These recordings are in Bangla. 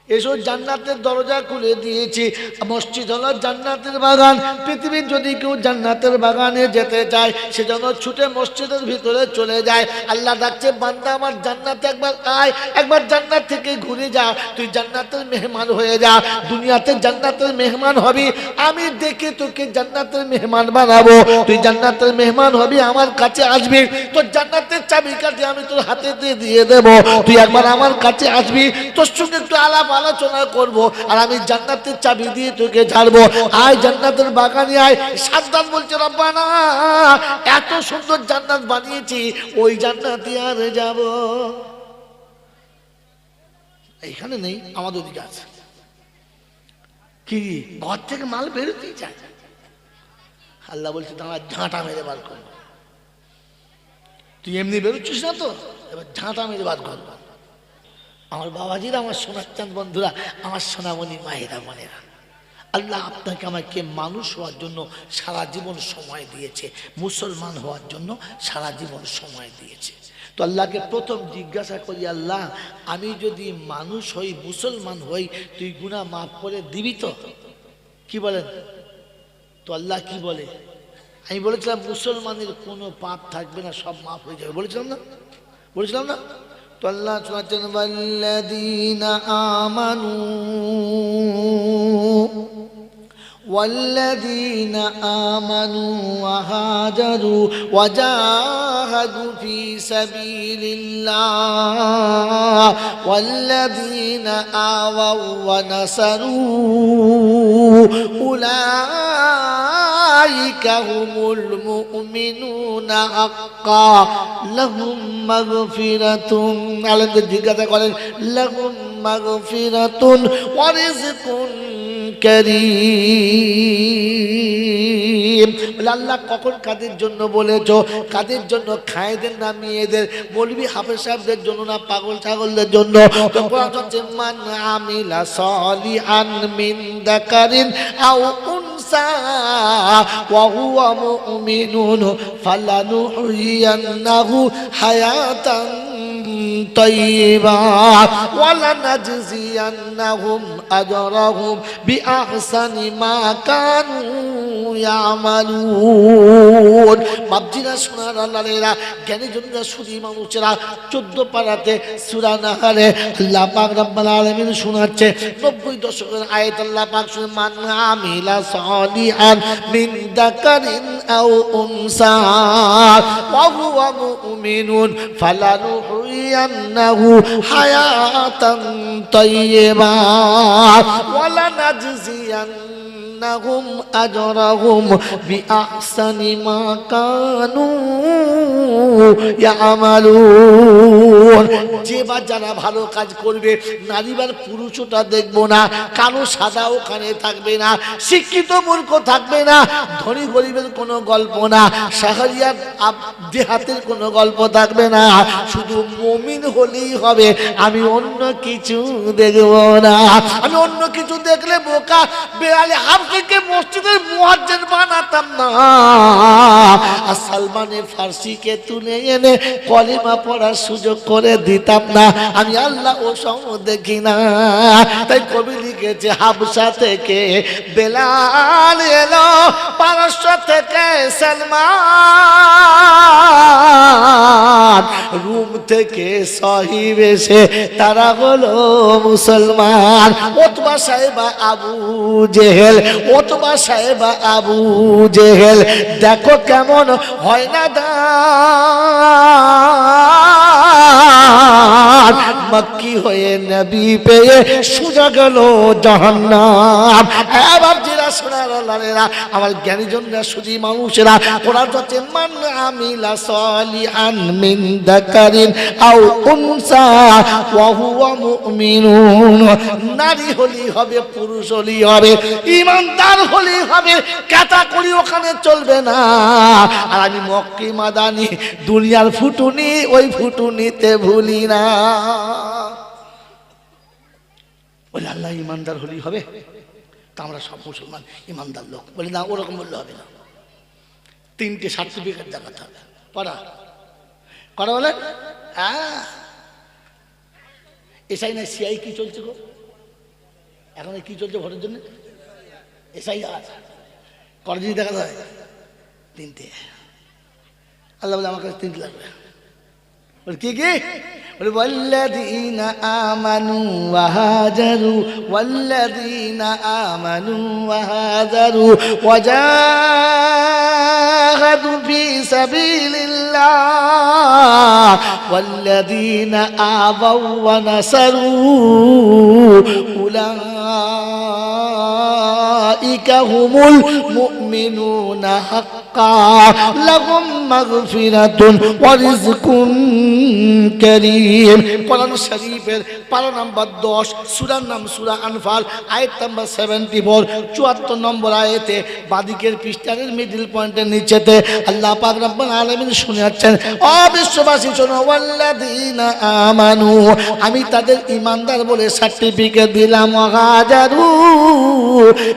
এসো জান্নাতের দরজা খুলে দিয়েছি। মসজিদ হলো জান্নাতের বাগান। পৃথিবীর যদি কেউ জান্নাতের বাগানে যেতে চায় সে যেন ছুটে মসজিদের ভিতরে চলে যায়। আল্লাহ ডাকছে, বান্দা আমার জান্নাতে একবার আয়, একবার জান্নাত থেকে ঘুরে যা, তুই জান্নাতের মেহমান হয়ে যা। দুনিয়াতে জান্নাতের মেহমান হবি, আমি দেখে তোকে জান্নাতের মেহমান বানাবো। তুই জান্নাতের মেহমান হবি, আমার কাছে আসবি, তোর জান্নাতের চাবিকাঠি আমি তোর হাতে দিয়ে দেবো। তুই একবার আমার কাছে আসবি, তোর সঙ্গে একটু আলাপ আলোচনা করব, আর আমি জান্নাতের চাবি দিয়ে তোকে ছাড়বো। আয় জান্নাতের বাগানে আয়। সাদ্দাত বলছে, রব্বানা এত সুন্দর জান্নাত বানিয়েছি, ওই জান্নাতে আর যাব? এইখানে নেই, আমাদের ওদিকে আছে। কি ঘর থেকে মাল বেরোতেই চায়। আল্লাহ বলছে, দাঁড়া, ঝাঁটা মেরে বার কর। তুই এমনি বেরোচ্ছিস না তো, এবার ঝাঁটা মেরে বার কর। আমার বাবাজিরা, আমার সোনার চাঁদ বন্ধুরা, আমার সোনামণি মায়েরা, বোনেরা, আল্লাহ আপনাকে আমাকে মানুষ হওয়ার জন্য সারা জীবন সময় দিয়েছে, মুসলমান হওয়ার জন্য সারা জীবন সময় দিয়েছে। তো আল্লাহকে প্রথম জিজ্ঞাসা করি, আল্লাহ আমি যদি মানুষ হই, মুসলমান হই, তুই গুনাহ মাফ করে দিবি তো? কি বলেন? তো আল্লাহ কি বলে? আমি বলেছিলাম মুসলমানের কোনো পাপ থাকবে না, সব মাফ হয়ে যাবে, বলেছিলাম না? বলেছিলাম না? তো আল্লাহ শোনাচ্ছেন, ওয়াল্লাযীনা আমানু والذين آمنوا وهاجروا وجاهدوا في سبيل الله والذين آووا ونصروا أولئك هم المؤمنون حقا لهم مغفرة لهم مغفرة ورزق করিম। আল্লাহ কখন কাদের জন্য বলেছো? কাদের জন্য? খায়েদের না মেয়েদের, মৌলবি হাফেজ সাহেবদের জন্য না, পাগল ছাগলদের জন্য? তো কোরআন হচ্ছে, মান আমিলা সলিহান মিন যাকারিন আও উনসা ওয়া হুয়া মুমিনুন ফালানুহইয়ান্নাহু হায়াতান طيبا ولنجزينهم أجرهم بأحسن ما كانوا يعملون। বাপজিরা, সোনার আল্লাহরা, জ্ঞানী জনেরা, সুধী মানুষেরা, 14 পারাতে সূরা নাহলে আল্লাহ পাক রব্বুল আলামিন শোনাচ্ছে 90 দশকের আয়াত। আল্লাহ পাক শুনে, মান আমিলা সলিহান মিন যাকারিন আও উনসা ওয়া হুয়া মুমিনুন ফালানুহইয়ান্নাহু হায়াতান তাইয়্যিবা ওয়ালানাজজিয়ান্নাহুম আজরাহুম বিআহসানি মা কানু ইয়ামালুন। যে বা যারা ভালো কাজ করবে, নারী বা পুরুষটা দেখবো না, কালো সাদা ওখানে থাকবে না, শিক্ষিত মূর্খ থাকবে না, ধনী গরিবের কোনো গল্প না, শাহরিয়ার দেহাতের কোনো গল্প থাকবে না, শুধু মুমিন হলেই হবে। আমি অন্য কিছু দেখব না। আমি অন্য কিছু দেখলে বোকা বেড়ালে হাফকে মসজিদের মুয়াজ্জিন বানাতাম না, আর সালমানে ফার্সিকে তুলে এনে কলিমা পড়ার সুযোগ করে দিতাম না। আমি আল্লাহ ও সম দেখি না। তাই কবি লিখেছে, হাবশা থেকে বেলাল এলো, পারস্য থেকে সালমান, রুম থেকে সাহিব এসে তারা হলো মুসলমান। ওতবা সাহেবা আবু জেহেল, ওতবা সাহেবা আবু জেহেল, দেখো কেমন হয় না দান, মক্কি হয়ে নবী পেয়ে সোজা গেল জাহান্নাম। বাপজিরা, সোনার আল্লাহরা, আমার জ্ঞানী জনরা, সুধী মানুষেরা, কোরআন হচ্ছে, মান আমিলা সলিহান মিন যাকারিন আও উনসা ওয়া হুয়া মুমিনুন। নারী হলেই হবে, পুরুষ হলেই হবে, ঈমানদার হলেই হবে, ক্যাটাগরি ওখানে চলবে না। আর আমি মক্কি মাদানি দুনিয়ার ফুটুনি, ওই ফুটুনিতে ভুলি না। বলে আল্লাহ ঈমানদার হলেই হবে, তা আমরা সব মুসলমান ঈমানদার লোক। বলে না, ওরকম বললে হবে না, 3টে সার্টিফিকেট দেখাতে হবে। পড়া করা বলে, হ্যাঁ, এসআই না সিআই কি চলছে গো? এখন কি চলছে ভোটের জন্য? এসআইআর কটা জিনিস দেখা যায়? তিনটে। আল্লাহ বলে আমার কাছে তিনটে লাগবে। কি কি? والذين آمنوا وهاجروا والذين آمنوا وهاجروا وجاهدوا في سبيل الله والذين آووا ونصروا أولئك هم المؤمنون حقا لهم مغفرة ورزق كريم। কোরআন শরীফের পারা নাম্বার 10, সূরার নাম সূরা আনফাল, আয়াত নাম্বার 74, 74 নম্বর আয়াতে বাদিকের পৃষ্ঠার মিডল পয়েন্টের নিচেতে আল্লাহ পাক রব্বুল আলামিন শুনাচ্ছেন, ও বিশ্ববাসী শোনো, ওয়াল্লাযীনা আমানু, আমি তাদের ঈমানদার বলে সার্টিফিকেট দিলাম, ওয়াহাজারু,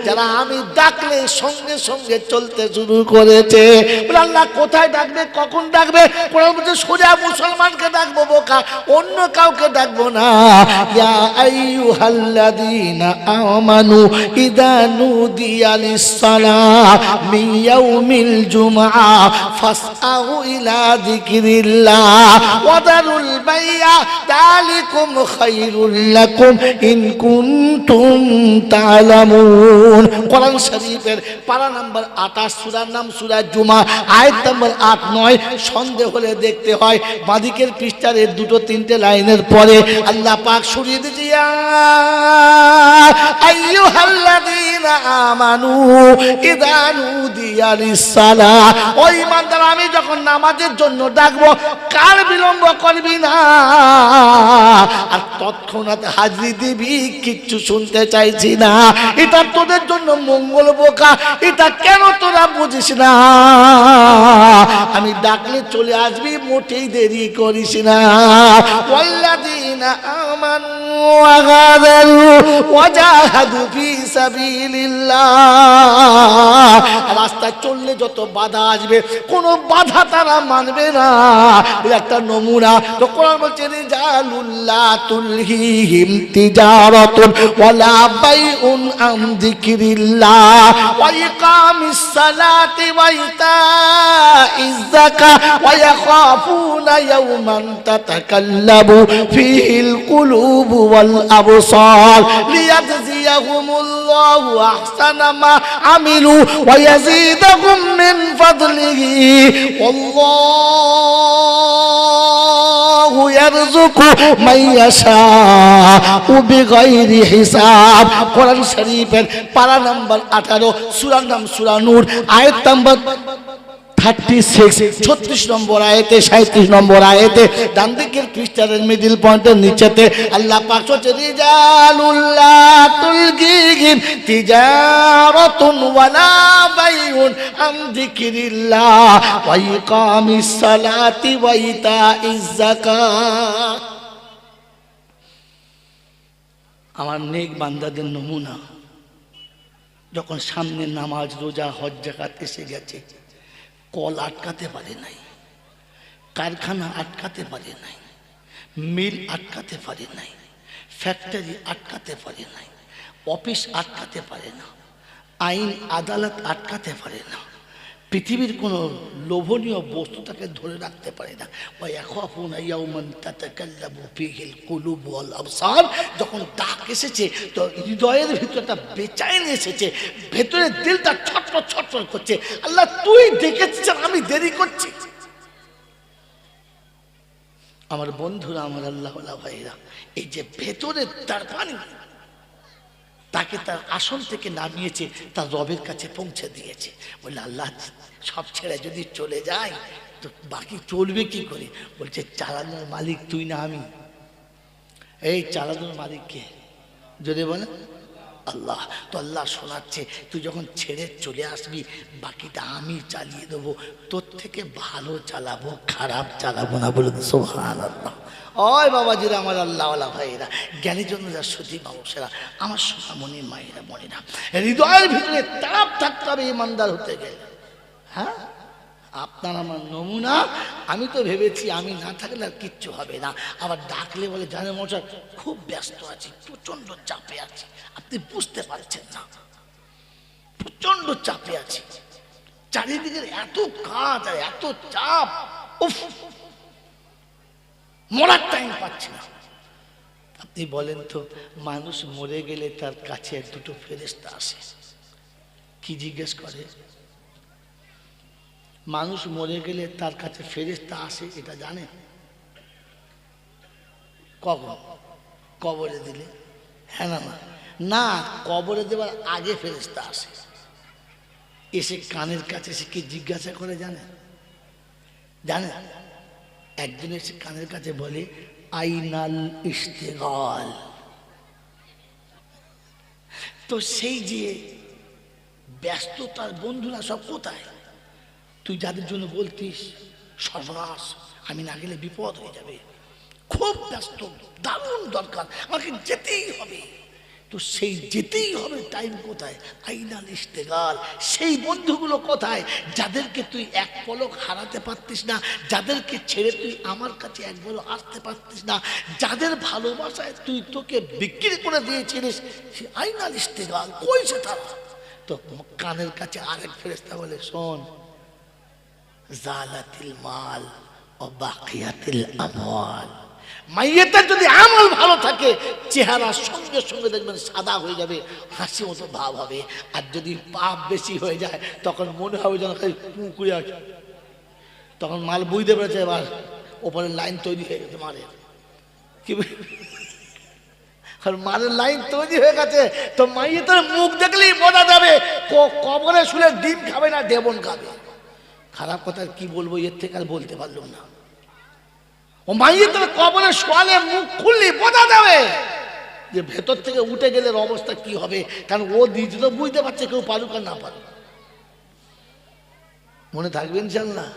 যারা আমি ডাকলে সঙ্গে সঙ্গে চলতে শুরু করেছে। বলে আল্লাহ কোথায় ডাকবে, কখন ডাকবে? কোরআন বলছে সোজা মুসলমানকে ডাকবো, বোকা অন্য কাউকে ডাকবো না। ইয়া আইয়ুহাল্লাযীনা আমানু ইযা নুদিয়া লিস-সালাহ মিন ইয়াউমিল জুমআ ফাসআউ ইলা যিকরিল্লাহ ওয়া দারুল বাই'a যালিকুম খায়রুল লাকুম ইন কুনতুম তা'লামুন। কোরআন শরীফের পারা নাম্বার 28, সূরার নাম সূরা জুমা, আয়াত নাম্বার 8, 9। সন্দেহ হলে দেখতে হয় বাদিকের পৃষ্ঠার দুটো তিনটে লাইনের পরে আল্লাহ পাক শুনিয়ে দিয়েছে, ইয়া আইয়ুহাল্লাযীনা আমানু ইযা নুদিয়া লিস-সালাহ, ও ঈমানদার আমি যখন নামাজের জন্য ডাকবো কার বিলম্ব করবি না, আর তৎক্ষণাৎ হাজিরি দিবি, কিচ্ছু শুনতে চাইছি না। এটা তোদের জন্য মঙ্গল, বোকা এটা কেন তোরা বুঝিস না? আমি ডাকলে চলে আসবি, মোটেই দেরি করিস না। ওয়াল্লাযীনা আমানু ওয়াহাজারু ওয়াজাহাদু ফি সাবিলিল্লাহ, রাস্তায় চললে যত বাধা আসবে কোনো বাধা তারা মানবে না। একটা নমুনা তো কোরআন বলছে, রিজালুল্লাহ তুলহিহিম তিজারাতুন ওয়ালা বাইউন আন যিকরিল্লাহ ওয়া ইকামিস সালাতি ওয়া ইতাইজ যাকাত ওয়া ইয়াখাফুনা ইয়াওমান তাতাকাল্লাবু ফীহিল কুলুবু ওয়াল আবসার লিয়াজজিয়াহুমুল্লাহু আহসানা মা আমিলু ওয়া ইয়াজিদাহুম মিন ফাদলিহি ওয়াল্লাহু ইয়ারযুকু মান ইয়াশাউ বিগাইরি হিসাব। কোরআন শরীফের পারা নাম্বার 18, সূরার নাম সূরা নূর, আয়াত নাম্বার 36, 36 নম্বর আয়াতে, 37 নম্বর আয়াতে ডান দিকের পৃষ্ঠার মিডল পয়েন্টের নিচেতে আল্লাহ পাক বলছে, রিজালুল্লাহ তুলহিহিম তিজারাতুন ওয়ালা বাইউন আন যিকরিল্লাহ ওয়া ইকামিস সালাতি ওয়া ইতাইজ যাকাত। আমার নেক বান্দাদের নমুনা, যখন সামনে নামাজ, রোজা, হজ, যাকাত এসে গেছে, কল আটকাতে পারে নাই, কারখানা আটকাতে পারে নাই, মিল আটকাতে পারে নাই, ফ্যাক্টরি আটকাতে পারে নাই, অফিস আটকাতে পারে না, আইন আদালত আটকাতে পারে না, পৃথিবীর কোনো লোভনীয় বস্তু তাকে ধরে রাখতে পারে না। যখন ডাক এসেছে তো হৃদয়ের ভিতরটা বেচাইন এসেছে, ভেতরের দিলটা ছটফট ছটফট করছে, আল্লাহ তুই ডেকেছিস, আমি দেরি করছি। আমার বন্ধুরা, আমার আল্লাহ ভাইরা, এই যে ভেতরের তার পানি তাকে তার আসন থেকে নামিয়েছে, তার রবের কাছে পৌঁছে দিয়েছে। বললে আল্লাহ সব ছেড়ে যদি চলে যায় তো বাকি চলবে কি করে? বলছে চালানোর মালিক তুই না আমি। এই চালানোর মালিক কে? যদি বলে আল্লাহ। তো আল্লাহ শোনাচ্ছে, তুই যখন ছেড়ে চলে আসবি বাকিটা আমি চালিয়ে দেবো, তোর থেকে ভালো চালাবো, খারাপ চালাবো না। বলে সুবহানাল্লাহ। ওই বাবাজিরা, আমার আল্লাহওয়ালা ভাইয়েরা, জ্ঞানী জন্য যা সুধী মানুষেরা, আমার সোনামণি মায়েরা, মনিরা, হৃদয়ের ভিতরে তাপ থাকতে হবে ইমানদার হতে গেলে। হ্যাঁ আপনার আমার নমুনা। আমি তো ভেবেছি আমি না থাকলে আর কিচ্ছু হবে না, আবার ডাকলে বলে জানে মশাই খুব ব্যস্ত আছি, প্রচন্ড চাপে আছি। আপনি বুঝতে পারছেন না, প্রচন্ড চাপে আছি, চারিদিকে এত কাজ আর এত চাপ, উফ, মরার টাইম পাচ্ছি না। আপনি বলেন তো, মানুষ মরে গেলে তার কাছে দুটো ফেরেশতা আসে, কি জিজ্ঞেস করে? মানুষ মরে গেলে তার কাছে ফেরেশতা আসে, এটা জানে? কখন? কবরে দিলে। হ্যাঁ না? না, কবরে দেওয়ার আগে ফেরেশতা আসে, এসে কানের কাছে এসে কি জিজ্ঞাসা করে জানে? জানে? একদিন এসে কানের কাছে বলে আইনাল ইশতিগাল। তো সেই যে ব্যস্ততার বন্ধুরা সব কোথায়? তুই যাদের জন্য বলতিস সর্বনাশ, আমি না গেলে বিপদ হয়ে যাবে, খুব ব্যস্ত, দারুণ দরকার, আমাকে যেতেই হবে, তো সেই যেতেই হবে টাইম কোথায়? আইনাল ইশতেগাল। সেই বন্ধুগুলো কোথায় যাদেরকে তুই এক পলক হারাতে পারতিস না, যাদেরকে ছেড়ে তুই আমার কাছে এক পলক আসতে পারতিস না, যাদের ভালোবাসায় তুই তোকে বিক্রি করে দিয়েছিলিস, সে আইনাল ইশতেগাল কই সে তারা? তো কানের কাছে আরেক ফেরেশতা বলে শোন, জালাতিল মাল ও বাকিয়াতিল আমওয়াল। মাইয়েতের যদি আমল ভালো থাকে চেহারা সঙ্গে সঙ্গে দেখবেন সাদা হয়ে যাবে, হাসি মতো ভাব হবে, আর যদি পাপ বেশি হয়ে যায় তখন মনে হবে যেন পুকুরে আছে। তখন মাল বুঝতে পেরেছে এবার ওপরের লাইন তৈরি হয়ে গেছে, মালের কি মালের লাইন তৈরি হয়ে গেছে। তো মাইয়েতের মুখ দেখলেই বোঝা যাবে কবরে শুলে ডিম খাবে না ডেবন খাবে। খারাপ কথা কি বলবো, এর থেকে আর বলতে পারলাম না। ও মাইয়েতের কবরে শোয়ালে মুখ খুললে বোঝা যাবে যে ভেতর থেকে উঠে গেলে অবস্থা কি হবে, কারণ ও নিজে তো বুঝতে পারছে, কেউ পারুক আর না পারুক। মনে থাকবেন ইনশাআল্লাহ,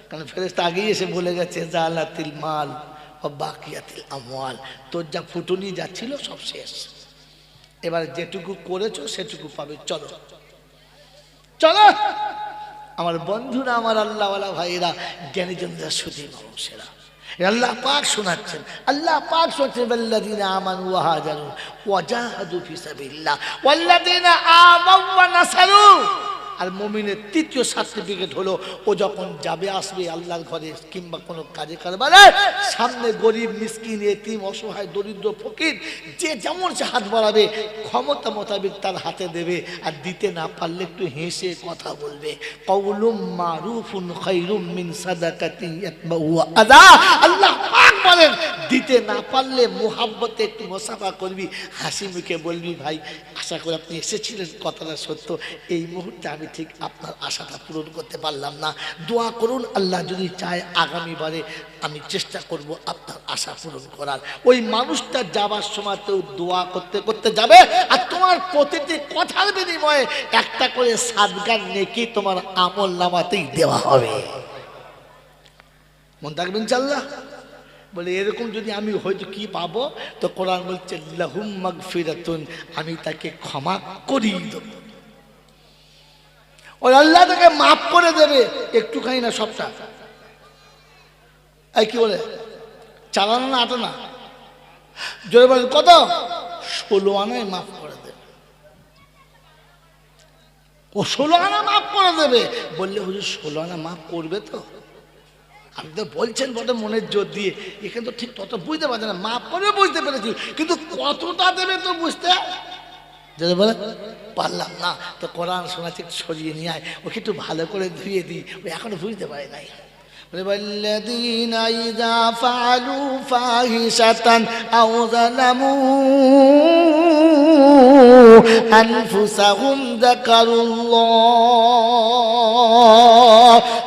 কারণ ফেরেশতা আগেই এসে বলে গেছে জালাতিল মাল ও বাকিয়াতিল আমওয়াল। তোর যা ফুটুনি যাচ্ছিল সব শেষ, এবার যেটুকু করেছো সেটুকু পাবে। চলো চলো আমার বন্ধুরা, আমার আল্লাহওয়ালা ভাইরা, জ্ঞানীজনরা, সুধী মানুষেরা, আল্লাহ পাক শোনাচ্ছেন, আল্লাহ পাক শোনাচ্ছেন ওয়াল্লাযীনা আমানু ওয়া হাজারু ওয়া জাহাদু ফি সাবিলিল্লাহ ওয়াল্লাযীনা আমানু ওয়া নাসারু। আর মুমিনের তৃতীয় সার্টিফিকেট হলো ও যখন যাবে আসবে আল্লাহর ঘরে কিংবা কোনো কাজে কারবারে, সামনে গরিব মিসকিন এতিম অসহায় দরিদ্র ফকির যে যেমন সে হাত বাড়াবে ক্ষমতা মোতাবেক তার হাতে দেবে, আর দিতে না পারলে একটু হেসে কথা বলবে। কাউলুম মারুফুন খায়রুম মিন সাদাকাতিন ইয়াতবাউ আযা। আল্লাহ পাক বলেন দিতে না পারলে মুহাব্বতে একটু মুসাফা করবি, হাসি মুখে বলবি ভাই আশা করি আপনি এসেছিলেন, কথাটা সত্য, এই মুহূর্তে আমি ঠিক আপনার আশাটা পূরণ করতে পারলাম না, দোয়া করুন, আল্লাহ যদি চায় আগামীবারে আমি চেষ্টা করব আপনার আশা পূরণ করার। ওই মানুষটা যাবার সময় তো দোয়া করতে করতে যাবে, আর তোমার প্রতিটি কথার বিনিময়ে একটা করে সাদগার নেকি তোমার আমল নামাতেই দেওয়া হবে। মন থাকবেন ইনশাআল্লাহ। বলে এরকম যদি আমি হয়তো কি পাবো, তো কোরআন বলছে লাহুম মাগফিরাতুন, আমি তাকে ক্ষমা করিয়ে দেবো। ওই আল্লাহ তাকে মাফ করে দেবে, একটুখানি না সবটা। এই কি বলে চালানো না আটো না, জোরে বলেন কত? 16 আনায় মাফ করে দেবে। ও 16 আনা মাফ করে দেবে। বললে হুজুর 16 আনা মাফ করবে তো? আপনি তো বলছেন বটে মনের জোর দিয়ে, এখানে তো ঠিক তত বুঝতে পারছে না। মাফ করে বুঝতে পেরেছি, কিন্তু কতটা দেবে তো বুঝতে যদি বলে পারলাম না। তো কোরআন শোনাচ্ছে সরিয়ে নিয়ে আয়, ওকে একটু ভালো করে ধুয়ে দিই, ও এখনো বুঝতে পারে নাই। والذين إذا فعلوا فاحشة أو ظلموا أنفسهم ذكروا الله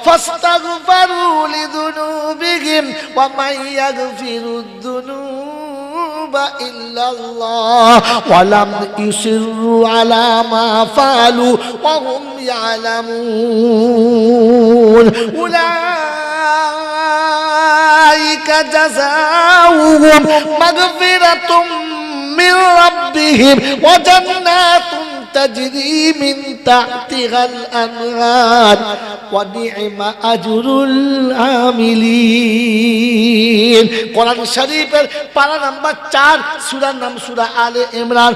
فاستغفروا لذنوبهم ومن يغفر الذنوب إلا الله ولم يصروا على ما فعلوا وهم يعلمون أولئك جزاؤهم مغفرة من ربهم وجنات তাজরি মিন তাহতিহাল আনহার ওয়া নি'মা আজরুল আমিলিন। কোরআন শরীফের পারা নাম্বার 4, সূরার নাম সূরা আলে ইমরান,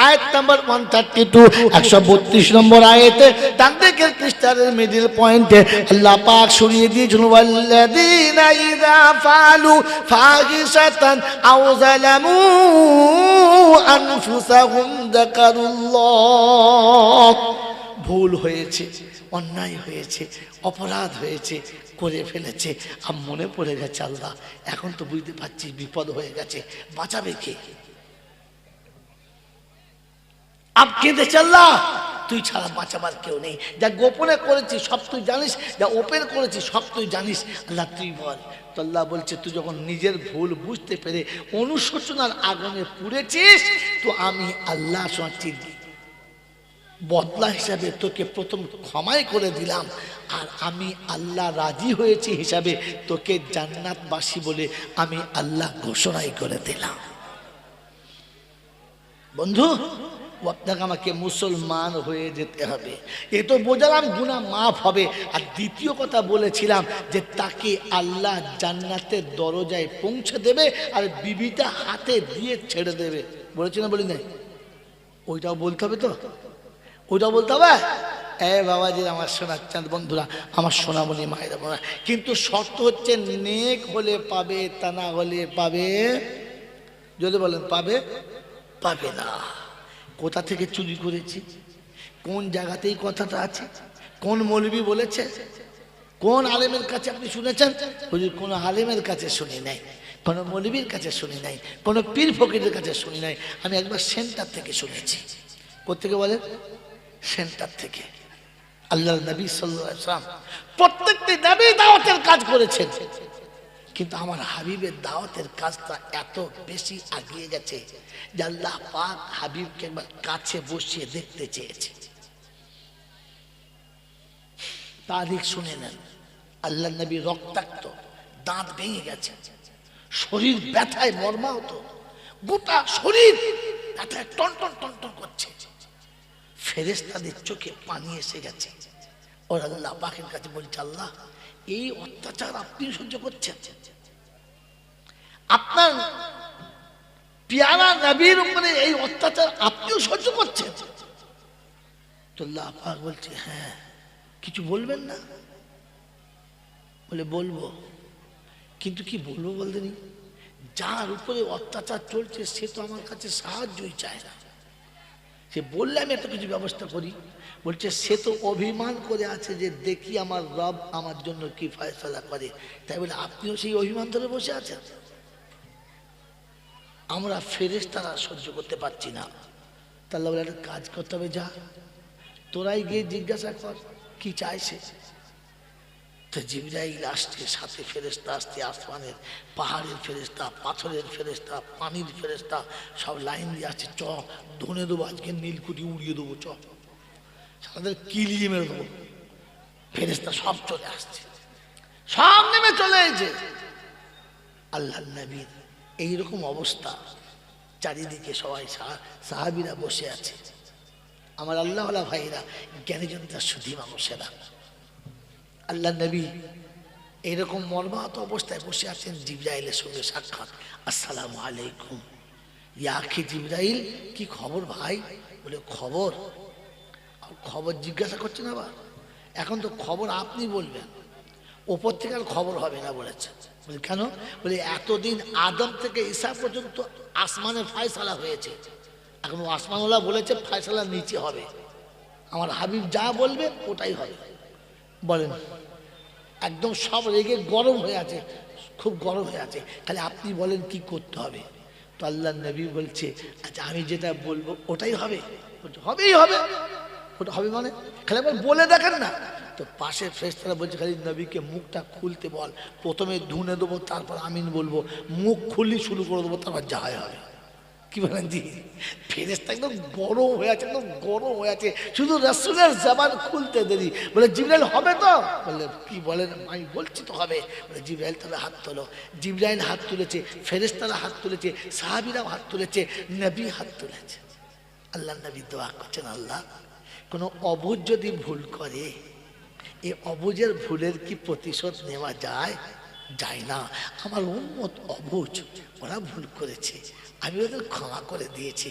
আয়াত নাম্বার 132, 132 নম্বর আয়াতে ডান দিকের পৃষ্ঠার মিডল পয়েন্টে আল্লাহ পাক শুনিয়ে দিয়েছেন, ওয়াল্লাযীনা ইযা ফাআলু ফাহিশাতান আও যালামু আনফুসাহুম যাকারুল্লাহ। ভুল হয়েছে, অন্যায় হয়েছে, অপরাধ হয়েছে, করে ফেলেছে, আর মনে পড়ে গেছে আল্লাহ, এখন তো বুঝতে পারছি বিপদ হয়ে গেছে, বাঁচাবে কে? আপ কেঁদেছে আল্লাহ, তুই ছাড়া বাঁচাবার কেউ নেই। যা গোপনে করেছি সব তুই জানিস, যা ওপেন করেছি সব তুই জানিস, আল্লাহ তুই বল। তো আল্লাহ বলছে, তুই যখন নিজের ভুল বুঝতে পেরে অনুশোচনার আগুনে পুড়েছিস, তো আমি আল্লাহ সত্যি বদলা হিসাবে তোকে প্রথম ক্ষমাই করে দিলাম, আর আমি আল্লাহ রাজি হয়েছি হিসাবে তোকে জান্নাতবাসী বলে আমি আল্লাহ ঘোষণাই করে দিলাম। বন্ধু, আপনাকে আমাকে মুসলমান হয়ে যেতে হবে, এ তো বোঝালাম গুনাহ মাফ হবে। আর দ্বিতীয় কথা বলেছিলাম যে তাকে আল্লাহ জান্নাতের দরজায় পৌঁছে দেবে আর বিবিটা হাতে দিয়ে ছেড়ে দেবে, বলেছি না বলি নাই? ওইটাও বলতে হবে তো, ওইটাও বলতে হবে। বাবাজি, আমার সোনার চাঁদ বন্ধুরা, আমার সোনামণি মায়েরা বোনা, কিন্তু শর্ত হচ্ছে নেক হলে পাবে, তা না হলে পাবে, যদি বলেন পাবে, পাবে না। কোথা থেকে চুরি করেছি, কোন জায়গাতেই কথাটা আছে, কোন মৌলবি বলেছে, কোন আলেমের কাছে আপনি শুনেছেন? হুজুর কোন আলেমের কাছে শুনি নাই, কোন মৌলবির কাছে শুনি নাই, কোন পীর ফকিরের কাছে শুনি নাই, আমি একবার সেন্টার থেকে শুনেছি। কোথেকে বলেন? সেন্টার থেকে। আল্লাহর নবী সাল্লাল্লাহু আলাইহি ওয়াসাল্লাম প্রত্যেকটি নবী দাওয়াতের কাজ করেছেন, কিন্তু আমার হাবিবের দাওয়াতের কাজটা এত বেশি এগিয়ে গেছে যে আল্লাহ পাক হাবিবকে একবার কাছে বসিয়ে দেখতে চেয়েছে। তারিখ শুনে নেন, আল্লাহ নবী রক্তাক্ত, দাঁত ভেঙে গেছে, শরীর ব্যথায় মর্মাহত, গোটা শরীর ব্যথায় টনটন টনটন করছে, ফেরেশতাদের চোখে পানি এসে গেছে। ওর আল্লাহ পাকের কাছে বলছে, আল্লাহ এই অত্যাচার আপনি সহ্য করছেন, আপনার পেয়ারা নবীর উপরে এই অত্যাচার আপনিও সহ্য করছেন? তো আল্লাহ পাক বলছে, হ্যাঁ, কিছু বলবেন না? বলে বলবো, কিন্তু কি বলবো বলতে নি, যার উপরে অত্যাচার চলছে সে তো আমার কাছে সাহায্যই চায় না, সে বললে আমি এত কিছু ব্যবস্থা করি। বলছে সে তো অভিমান করে আছে যে দেখি আমার রব আমার জন্য কি ফয়সালা করে, তাই বলে আপনিও সেই অভিমান ধরে বসে আছেন? আমরা ফেরেশতারা সহ্য করতে পারছি না, তাহলে বলে একটা কাজ করতে হবে, যা তোরাই গিয়ে জিজ্ঞাসা কর কি চাইছে। তো জিবরাইল আসছে, সাথে ফেরেশতা আসছে, আসমানের পাহাড়ের ফেরেশতা, পাথরের ফেরেশতা, পানির ফেরেশতা, সব লাইন দিয়ে আসছে, চ ধনে দেবো, আজকে নীলকুঠি উড়িয়ে দেবো, চ তাদের কিলিয়ে মেরে দেবো। ফেরেশতা সব চলে আসছে, সব নেমে চলে এসেছে। আল্লাহ নবীর এইরকম অবস্থা, চারিদিকে সবাই সাহাবীরা বসে আছে, আমার আল্লাহওয়ালা ভাইরা, জ্ঞানীজনরা, সুধী মানুষেরা। আল্লাহ নবী এইরকম মর্মাহত অবস্থায় বসে আছেন, জিবরাইলের সঙ্গে সাক্ষাৎ। আসসালামু আলাইকুম ইয়া আখি জিবরাইল, কি খবর ভাই? বলে খবর, খবর জিজ্ঞাসা করছেন আবার? এখন তো খবর আপনি বলবেন, ওপর থেকে আর খবর হবে না বলেছে। বলে কেন? বলে এতদিন আদম থেকে ঈসা পর্যন্ত আসমানের ফয়সালা হয়েছে, এখন আসমানওয়ালা বলেছে ফয়সালা নিচে হবে, আমার হাবিব যা বলবে ওটাই হবে। বলেন, একদম সব রেগে গরম হয়ে আছে, খুব গরম হয়ে আছে, খালি আপনি বলেন কি করতে হবে। তো আল্লাহ নবী বলছে, আচ্ছা আমি যেটা বলবো ওটাই হবে? হবেই হবে, ওটা হবে মানে খালি একবার বলে দেখেন না। তো পাশের ফেরেশতারা বলছে, খালি নবীকে মুখটা খুলতে বল, প্রথমে ধুনে দেবো, তারপর আমিন বলবো, মুখ খুললি শুরু করে দেবো, তারপর যা হবে। কি বলেন জি? ফেরেশতা একদম গরম হয়ে আছে, একদম গরম হয়ে আছে, শুধু রাসূলের জবান খুলতে দেরি। বলে জিবরাইল হবে তো? বলে কি বলেন? আমি বলছি তো হবে। বলে জিবরাইল তবে হাত তোলো। জিবরাইল হাত তুলেছে, ফেরেশতারা হাত তুলেছে, সাহাবীরাও হাত তুলেছে, নবী হাত তুলেছে। আল্লাহ নবী দোয়া করছেন, আল্লাহ কোনো অবুঝ যদি ভুল করে, এই অবুঝের ভুলের কি প্রতিশোধ নেওয়া যায়? যায় না। আমার উম্মত অবুঝ, ওরা ভুল করেছে, আমি ওদের ক্ষমা করে দিয়েছি,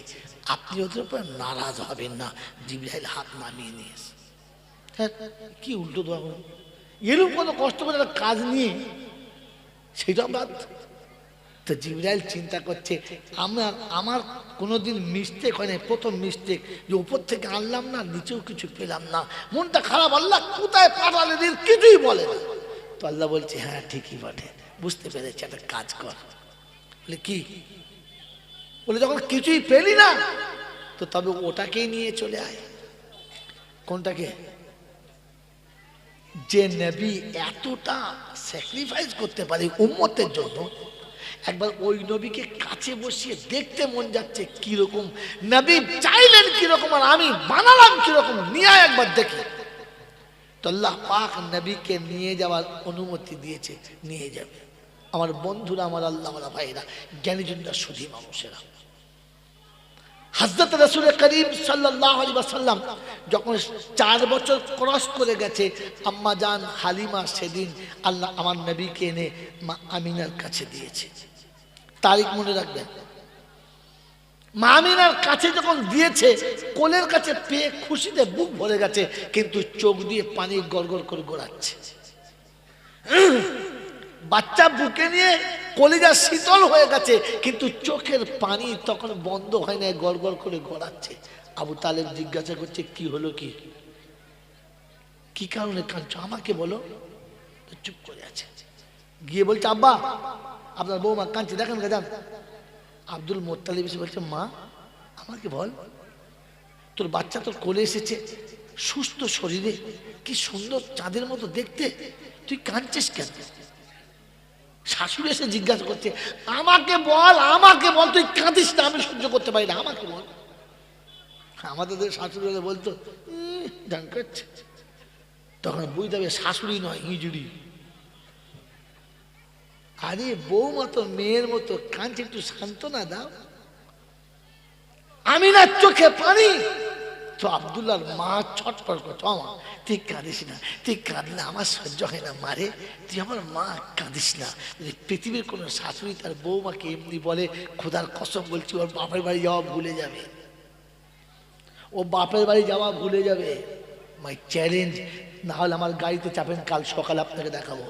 আপনি ওদের উপর নারাজ হবেন না। জিবরাইল হাত নামিয়ে নিয়েছে। হ্যাঁ, কি উল্টো দোয়া করুন, এরকম কোনো কষ্ট করে একটা কাজ নিয়ে সেটা বাদ। তো জিবরাইল চিন্তা করছে, আমার কোনোদিন মিস্টেক হয় না, প্রথম মিস্টেক যে উপর থেকে আনলাম না, নিচেও কিছু পেলাম না, মনটা খারাপ, আল্লাহ কোথায় পাঠালেন কিছুই বলে না। তো আল্লাহ বলছে, হ্যাঁ ঠিকই বটে, বুঝতে পেরেছি, একটা কাজ কর। বলে কি? বলে যখন কিছুই পেলি না, তো তবে ওটাকেই নিয়ে চলে আয়। কোনটাকে? যে নবী এতটা স্যাক্রিফাইস করতে পারে উম্মতের জন্য, একবার ওই নবীকে কাছে বসিয়ে দেখতে মন যাচ্ছে কিরকম নবী চাইলেন কিরকম, আর আমি বানালাম কিরকম, নিয়ে একবার দেখি। তো আল্লাহ পাক নবীকে নিয়ে যাওয়ার অনুমতি দিয়েছে, নিয়ে যাবে। আমার বন্ধুরা, আমার আল্লাহ ভাইরা, জ্ঞানীজনরা, সুধী মানুষেরা, হযরত রাসূল করিম সাল্লাল্লাহু আলাইহি ওয়াসাল্লাম যখন 4 বছর ক্রস করে গেছে, আম্মা জান হালিমা সেদিন আল্লাহ আমার নবীকে এনে মা আমিনার কাছে দিয়েছে। তারিখ মনে রাখবেন, মা আমিনার কাছে যখন দিয়েছে, কোলের কাছে পেয়ে খুশিতে বুক ভরে গেছে, কিন্তু চোখ দিয়ে পানি গড়গড় করে গড়াচ্ছে। বাচ্চা বুকে নিয়ে কলিজা শীতল হয়ে গেছে, কিন্তু চোখের পানি তখন বন্ধ হয় না, গড়গড় করে গড়াচ্ছে। আবু তালেব জিজ্ঞাসা করছে, কি হলো, কি কারণে কাঁদছো, আমাকে বলো। চুপ করে আছে। গিয়ে বলছে, আব্বা আপনার বৌমা কাঁদছে, দেখেন যান। আব্দুল মোত্তালিব এসে বলছে, মা আমাকে বল, তোর বাচ্চা তোর কোলে এসেছে, সুস্থ শরীরে, কি সুন্দর চাঁদের মতো দেখতে, তুই কাঁদছিস কেন? শাশুড়ি এসে জিজ্ঞাসা করছে, আমাকে বল, তুই কাঁদিস না, আমি সহ্য করতে পারি না, আমাকে বল। আমাদের শাশুড়ি বলতো জান করছে, তখন বুঝতে হবে শাশুড়ি নয়, হিজুড়ি। আরে বৌমা তো মেয়ের মতো কাঁদছে, একটু সান্ত্বনা দাও। আমিনার চোখে পানি। তো আব্দুল্লাহর মা ছটফট করতো, আমা তুই কাঁদিস না, তুই কাঁদলে আমার সহ্য হয় না, মারে তুই আমার মা, কাঁদিস না। পৃথিবীর কোনো শাশুড়ি তার বৌমাকে এমনি বলে, খোদার কসম বলছি, ওর বাপের বাড়ি যাওয়া ভুলে যাবে, ও বাপের বাড়ি যাওয়া ভুলে যাবে। মাই চ্যালেঞ্জ, না হলে আমার গাড়িতে চাপেন, কাল সকালে আপনাকে দেখাবো।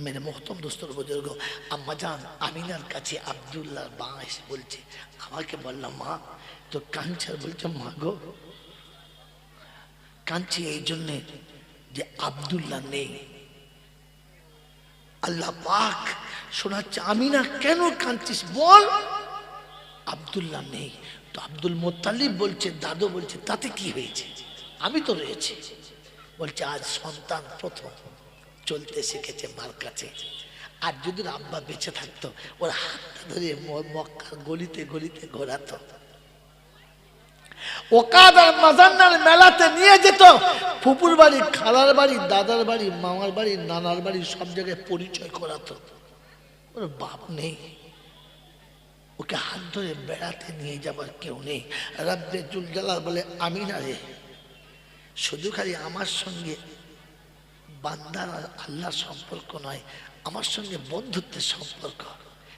মেরে মোহতম দোস্তর বুজুর্গ, আম্মা জান আমিনার কাছে আব্দুল্লাহর মা এসে বলছে, আমাকে বললাম মা তো কাঁদছে। বলছে, মা গো কাঁদছি এই জন্যে যে আব্দুল্লাহ নেই। আল্লাহ পাক শোনাচ্ছে, আমিনা কেন কাঁদছিস বল? আব্দুল্লাহ নেই। তো আব্দুল মোত্তালিব বলছে, দাদু বলছে, তাতে কি হয়েছে, আমি তো রয়েছি। বলছে, আজ সন্তান প্রথম চলতে শিখেছে মার কাছে, আর যদি আব্বা বেঁচে থাকতো, ওর হাতটা ধরে মক্কার গলিতে গলিতে ঘোরাতো, ওকাদার মাজান্নার মেলাতে নিয়ে যেত, ফুপুর বাড়ি, খালার বাড়ি, দাদার বাড়ি, মামার বাড়ি, নানার বাড়ি, সব জায়গায় পরিচয় করাতো। ওর বাপ নেই, ওকে হাত ধরে বেড়াতে নিয়ে যাবার কেউ নেই। রাব্বে জুল জালাল বলে, আমিনা রে, শুধু খালি আমার সঙ্গে বান্দার আর আল্লাহর সম্পর্ক নয়, আমার সঙ্গে বন্ধুত্বের সম্পর্ক,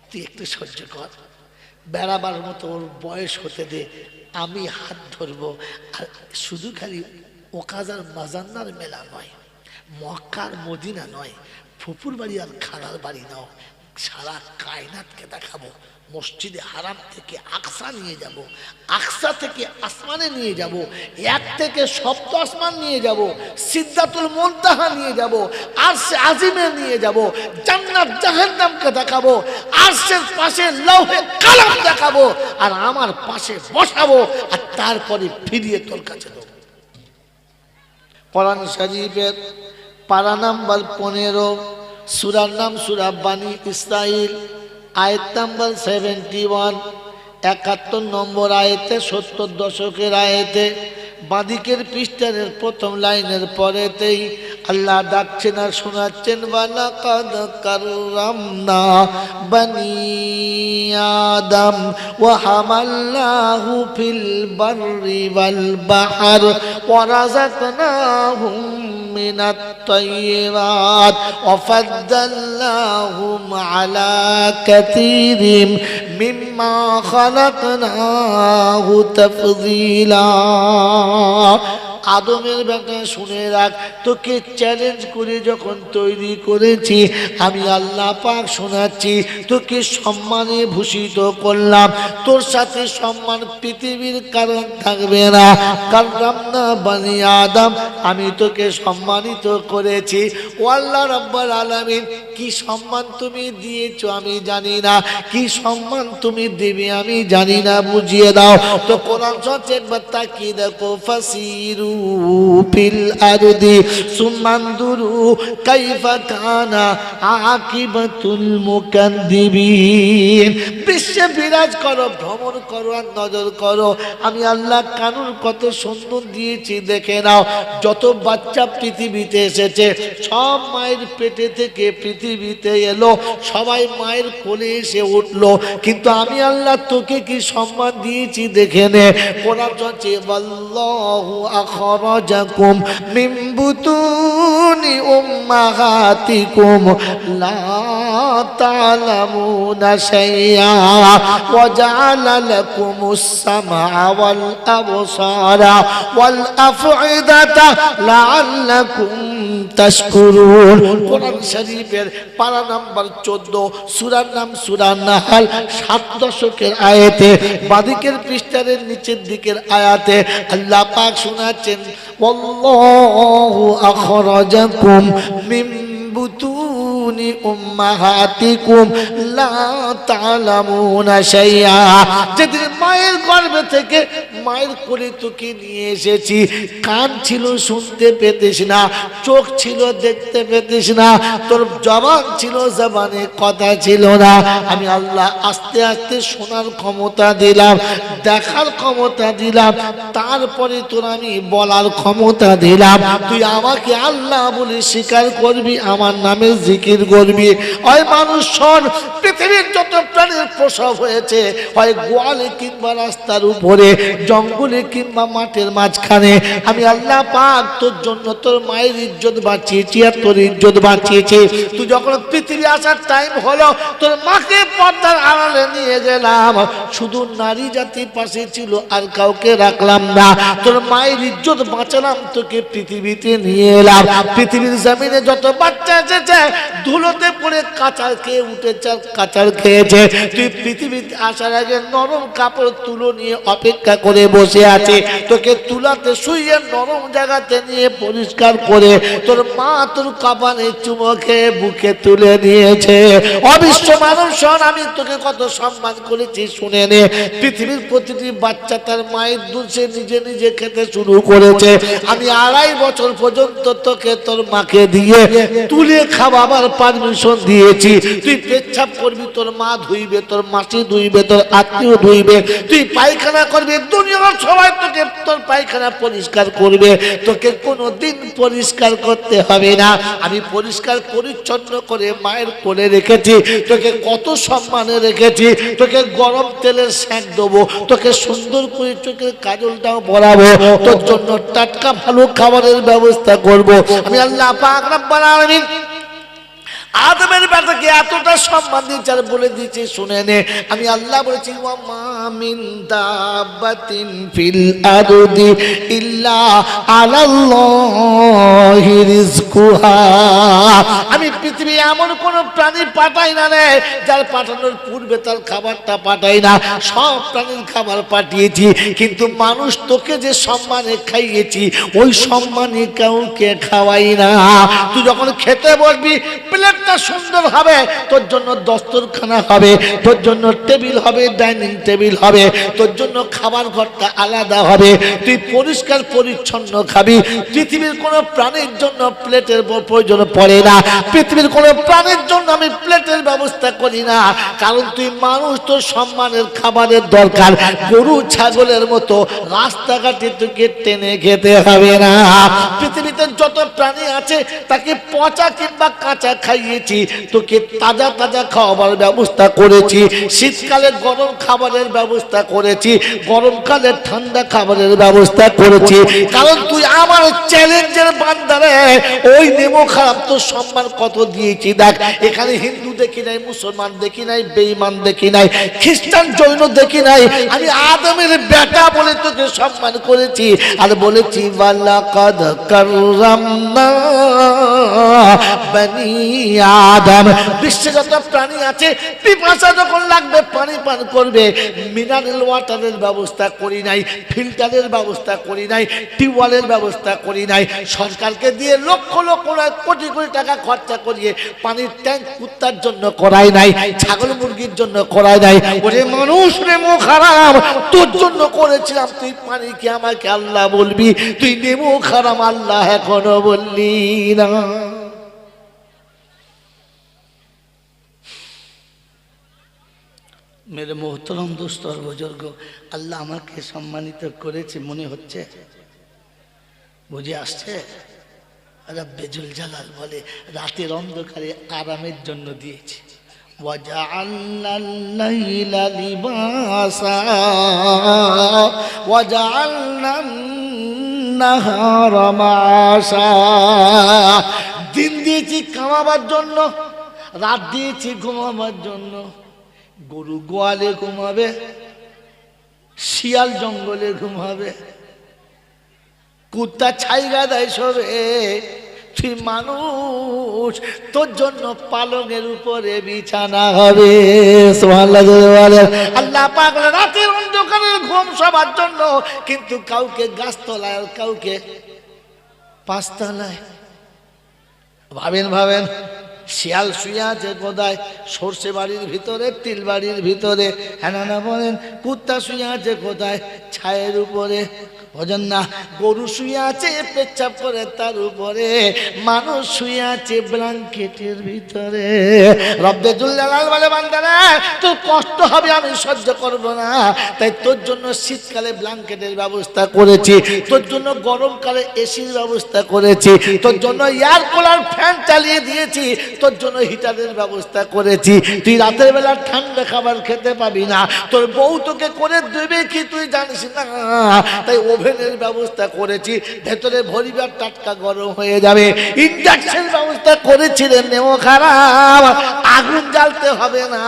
তুই একটু সহ্য কর, বেড়াবার মতো ওর বয়স হতে দে, আমি হাত ধরবো। আর শুধু খালি ওকাজার মাজান্নার মেলা নয়, মক্কার মদিনা নয়, ফুপুর বাড়ি আর খালার বাড়ি নাও, সারা কায়নাতকে দেখাবো। মসজিদে হারাম থেকে আকসা নিয়ে যাব, আকসা থেকে আসমানে নিয়ে যাব, এক থেকে সপ্ত আসমান নিয়ে যাব, সিদ্ধাতুল মুনতাহা নিয়ে যাব, আরশে আজিমে নিয়ে যাব, জান্নাত জাহান্নামকে দেখাবো, আরশের পাশে লৌহে কালাম দেখাবো, আর আমার পাশে বসাবো, আর তারপরে ফিরিয়ে তোর কাছে দেবো। কোরআন শরীফের পারা নাম্বার 15, সূরার নাম সূরা বানী ইসরাইল, আয়াত নাম্বার 71, 71 নম্বর আয়াতে, 70 দশকের আয়াতে, বাদিকের পৃষ্ঠার প্রথম লাইনের পরেতেই আল্লাহ ডাকছেন আর শোনাচ্ছেন ওয়ালাকাদ কাররামনা বানি আদম ওয়া হামালনাহু ফিল বাররি ওয়াল বাহর ওয়া রাযাকনাহুম মিনাত তাইয়্যিবাত ওয়া ফাদ্দালনাহুম আলা কাসীরিম মিম্মা খালাকনাহু তাফযীলা। আদমের বেটা শুনে রাখ, তোকে চ্যালেঞ্জ করে যখন তৈরি করেছি আমি আল্লাহ পাক শোনাচ্ছি, তোকে সম্মানে ভূষিত করলাম। তোর সাথে সম্মান পৃথিবীর কারণ থাকবে না। কাররামনা বানি আদম, আমি তোকে সম্মানিত করেছি। ও আল্লাহ রাব্বুল আলামিন, কি সম্মান তুমি দিয়েছো আমি জানি না, কি সম্মান তুমি দেবে আমি জানি না, বুঝিয়ে দাও। তো কোরআন শরীফ একবার তাকিয়ে দেখো, ফাসিরু ফিল আরদি সুমানদুরু কাইফা কানা আকিবাতুল মুকাদ্দিবিন। বিশ্বে বিরাজ করো, ভ্রমণ করো আর নজর করো, আমি আল্লাহ কানুন কত সুন্দর দিয়েছি দেখে নাও। যত বাচ্চা পৃথিবীতে এসেছে সব মায়ের পেটে থেকে পৃথিবীতে এলো, সবাই মায়ের কোলে এসে উঠলো, কিন্তু আমি আল্লাহ তোকে কি সম্মান দিয়েছি দেখে নে। কোরআন বলছে ওয়াল্লাহু আখরাজাকুম মিন বুতুনি উম্মাহাতিকুম লা তা'লামুনা শাইআ ওয়া জা'আলা লাকুমুস সামআ ওয়াল আবসারা ওয়াল আফইদাতা লাআল্লাকুম তাশকুরুন। কোরআন শরীফের পারা নাম্বার 14, সূরার নাম সূরা নাহল, 7 দশকের আয়াতে, বাদিকের পৃষ্ঠার নিচের দিকের আয়াতে আল্লাহ পাক শোনাচ্ছেন ওয়াল্লাহু আখরাজাকুম মিন বুতুনি উম্মাহাতিকুম লা তা'লামুনা শাইআ। যেদিন মায়ের গর্ভে থেকে মায়ের কোলে তোকে নিয়ে এসেছি, কান ছিল শুনতে পেতিস না, চোখ ছিল দেখতে পেতিস না, তোর জবান ছিল জবানে কথা ছিল না, আমি আল্লাহ আস্তে আস্তে শোনার ক্ষমতা দিলাম, দেখার ক্ষমতা দিলাম, তারপরে তোর আমি বলার ক্ষমতা দিলাম। তুই আমাকে আল্লাহ বলে স্বীকার করবি, আমার নামে জিকির করবি। ওই মানুষ শোন, পৃথিবীর যত প্রাণীর প্রসব হয়েছে হয় গোয়ালে কিংবা রাস্তার উপরে, জঙ্গলে কিংবা মাঠের মাঝখানে, আমি আল্লাহ পাক তোর জন্য তোর মায়ের ইজ্জত বাঁচিয়েছি আর তোর ইজ্জত বাঁচিয়েছি। তুই যখন পৃথিবী আসার টাইম হলো, তোর মাকে পর্দার আড়ালে নিয়ে গেলাম, শুধু নারী জাতির পাশে ছিল আর কাউকে রাখলাম না, তোর মায়ের ইজ্জত বাঁচালাম, তোকে পৃথিবীতে নিয়ে এলাম। পৃথিবীর জমিনে যত বাচ্চা এসেছে ধুলোতে পড়ে কাঁচার খেয়ে উঠেছে, কাঁচার খেয়েছে, তুই পৃথিবীতে আসার আগে নরম কাপড় তুলো নিয়ে অপেক্ষা করে বসে আছে, তোকে তুলাতে শুইয়ে নরম জায়গাতে নিয়ে পরিষ্কার করে তোর মা তোর কপালে চুমো খেয়ে বুকে তুলে নিয়েছে। অবিশ্ব মানব শোন, আমি তোকে কত সম্মান করেছি শুনে নে। পৃথিবীর প্রতিটি বাচ্চা তার মায়ের দুধ সে নিজে নিজে খেতে শুরু করেছে। আমি 2.5 বছর পর্যন্ত তোকে তোর মাকে দিয়ে তুলে খাওয়াবার পারমিশন দিয়েছি। তুই পেচ্ছাপ করবি, তোর মা ধুইবে, তোর মাসি ধুইবে, তোর আত্মীয় ধুইবে, তুই পায়খানা করবি, দুনিয়ার সবাই তোকে তোর পায়খানা পরিষ্কার করবে, তোকে কোনোদিন পরিষ্কার করতে হবে না। আমি পরিষ্কার পরিচ্ছন্ন করে মায়ের কোলে রেখেছি, তোকে কত সম্মানে রেখেছি, তোকে গরম তেলের সেঁক দেবো, তোকে সুন্দর করে চোখের কাজলটাও পরাবো, তোর জন্য টাটকা ভালো খাবারের ব্যবস্থা করব। আমি আল্লাহ পাক রব্বুল আলামিন আদমের বেটাকে এতটা সম্মান দিয়েছে আর বলে দিয়েছে শুনে নে। আমি আল্লাহ বলেছি ওয়া মা মিন দাব্বাতিন ফিল আরদি ইল্লা আলাল্লাহি রিজকুহা। আমি পৃথিবী এমন কোন প্রাণী পাঠাই না রে যার পাঠানোর পূর্বে তার খাবারটা পাঠাই না, সব প্রাণীর খাবার পাঠিয়েছি, কিন্তু মানুষ তোকে যে সম্মানে খাইয়েছি ওই সম্মানে কাউকে খাওয়াই না। তুই যখন খেতে বসবি প্লেটটা সুন্দর হবে, তোর জন্য দস্তরখানা হবে, তোর জন্য টেবিল হবে, ডাইনিং টেবিল হবে, তোর জন্য খাবার ঘরটা আলাদা হবে, তুই পরিষ্কার পরিচ্ছন্ন খাবি। পৃথিবীর কোনো প্রাণীর জন্য প্লেটের প্রয়োজন পড়ে না, পৃথিবীর কোনো প্রাণীর জন্য আমি প্লেটের ব্যবস্থা করি না, কারণ তুই মানুষ, তোর সম্মানের খাবারের দরকার। গরু ছাগলের মতো রাস্তাঘাটে তোকে টেনে খেতে হবে না। পৃথিবীতে যত প্রাণী আছে তাকে পচা কিংবা কাঁচা খাইয়েছি, তোকে তাজা তাজা খাওয়াবার ব্যবস্থা করেছি। শীতকালে গরম খাবারের ব্যবস্থা করেছি, গরমকালে ঠান্ডা খাবারের ব্যবস্থা করেছি, কারণ তুই আমার চ্যালেঞ্জের বান্দারে। ওই নেমো খারাপ তোর সম্মান কত দিয়েছি দেখ। এখানে হিন্দু দেখি নাই, মুসলমান দেখি নাই, বেঈমান দেখি নাই, খ্রিস্টান জৈন দেখি নাই, আমি আদমের বেটা বলে তোকে সম্মান করেছি। আর বলেছি ওয়ালাকাদ কাররামনা বনি আদম। বিশ্বে যত প্রাণী আছে পিপাসা যখন লাগবে পানি পান করবে, মিনারেল ওয়াটারের ব্যবস্থা করি নাই, ফিল্টারের ব্যবস্থা করি নাই, টিউবওয়েলের ব্যবস্থা করি নাই। সরকারকে দিয়ে লক্ষ লক্ষ কোটি কোটি টাকা খরচা করিয়ে পানির ট্যাঙ্ক কুত্তার জন্য করাই নাই, ছাগল মুরগির জন্য করাই নাই। ওরে মানুষ রে মুখ হারাম, তোর জন্য করেছিলাম, তুই পানি কি আমাকে আল্লাহ বলবি? তুই নেমো খারাম আল্লাহ এখনো বললি না। মেরে মোহতরম দোস্ত আর বুজুর্গ, আল্লাহ আমাকে সম্মানিত করেছে মনে হচ্ছে, বুঝে আসছে? রব্বে জুল জালাল বলে রাতের অন্ধকারে আরামের জন্য দিয়েছি। ওয়াজআলনাল লাইলা লিবাসা ওয়াজআলনান নাহারা মাআশা। দিন দিয়েছি কামাবার জন্য, রাত দিয়েছি ঘুমাবার জন্য। গরু গোয়ালে ঘুমাবে, শিয়াল জঙ্গলে ঘুমাবে, কুত্তা ছাই গাদায় শোবে, তুই মানুষ, তোর জন্য পালঙের উপরে বিছানা হবে। আল্লাহ পাক রাতের অন্ধকারের ঘুম সবার জন্য, কিন্তু কাউকে গাছতলায় আর কাউকে পাঁচতলায়। ভাবেন ভাবেন, শিয়াল শুয়ে আছে কোথায়? সর্ষে বাড়ির ভিতরে, তিল বাড়ির ভিতরে। হ্যাঁ না বলেন? কুত্তা শুয়ে আছে কোথায়? ছায়ের উপরে। বোঝেন না? গরু শুয়ে আছে পেচ্ছাপ করে তার উপরে, মানুষ শুয়ে আছে ব্ল্যাঙ্কেটের ভিতরে। রব্বে জুল জালাল বলে বান্দারা তোর কষ্ট হবে, আমি সহ্য করব না, তাই তোর জন্য শীতকালে ব্ল্যাঙ্কেটের ব্যবস্থা করেছি, তোর জন্য গরমকালে এসির ব্যবস্থা করেছি, তোর জন্য এয়ার কুলার ফ্যান চালিয়ে দিয়েছি, তোর জন্য হিটারের ব্যবস্থা করেছি। তুই রাতের বেলা ঠান্ডা খাবার খেতে পাবি না, তোর বউ তোকে করে দেবে কি তুই জানিস না, তাই ওভেনের ব্যবস্থা করেছি, ভেতরে ভরিবার টাটকা গরম হয়ে যাবে। ইন্ডাকশন ব্যবস্থা করেছিলেন, নেমো খারাপ, আগুন জ্বালতে হবে না,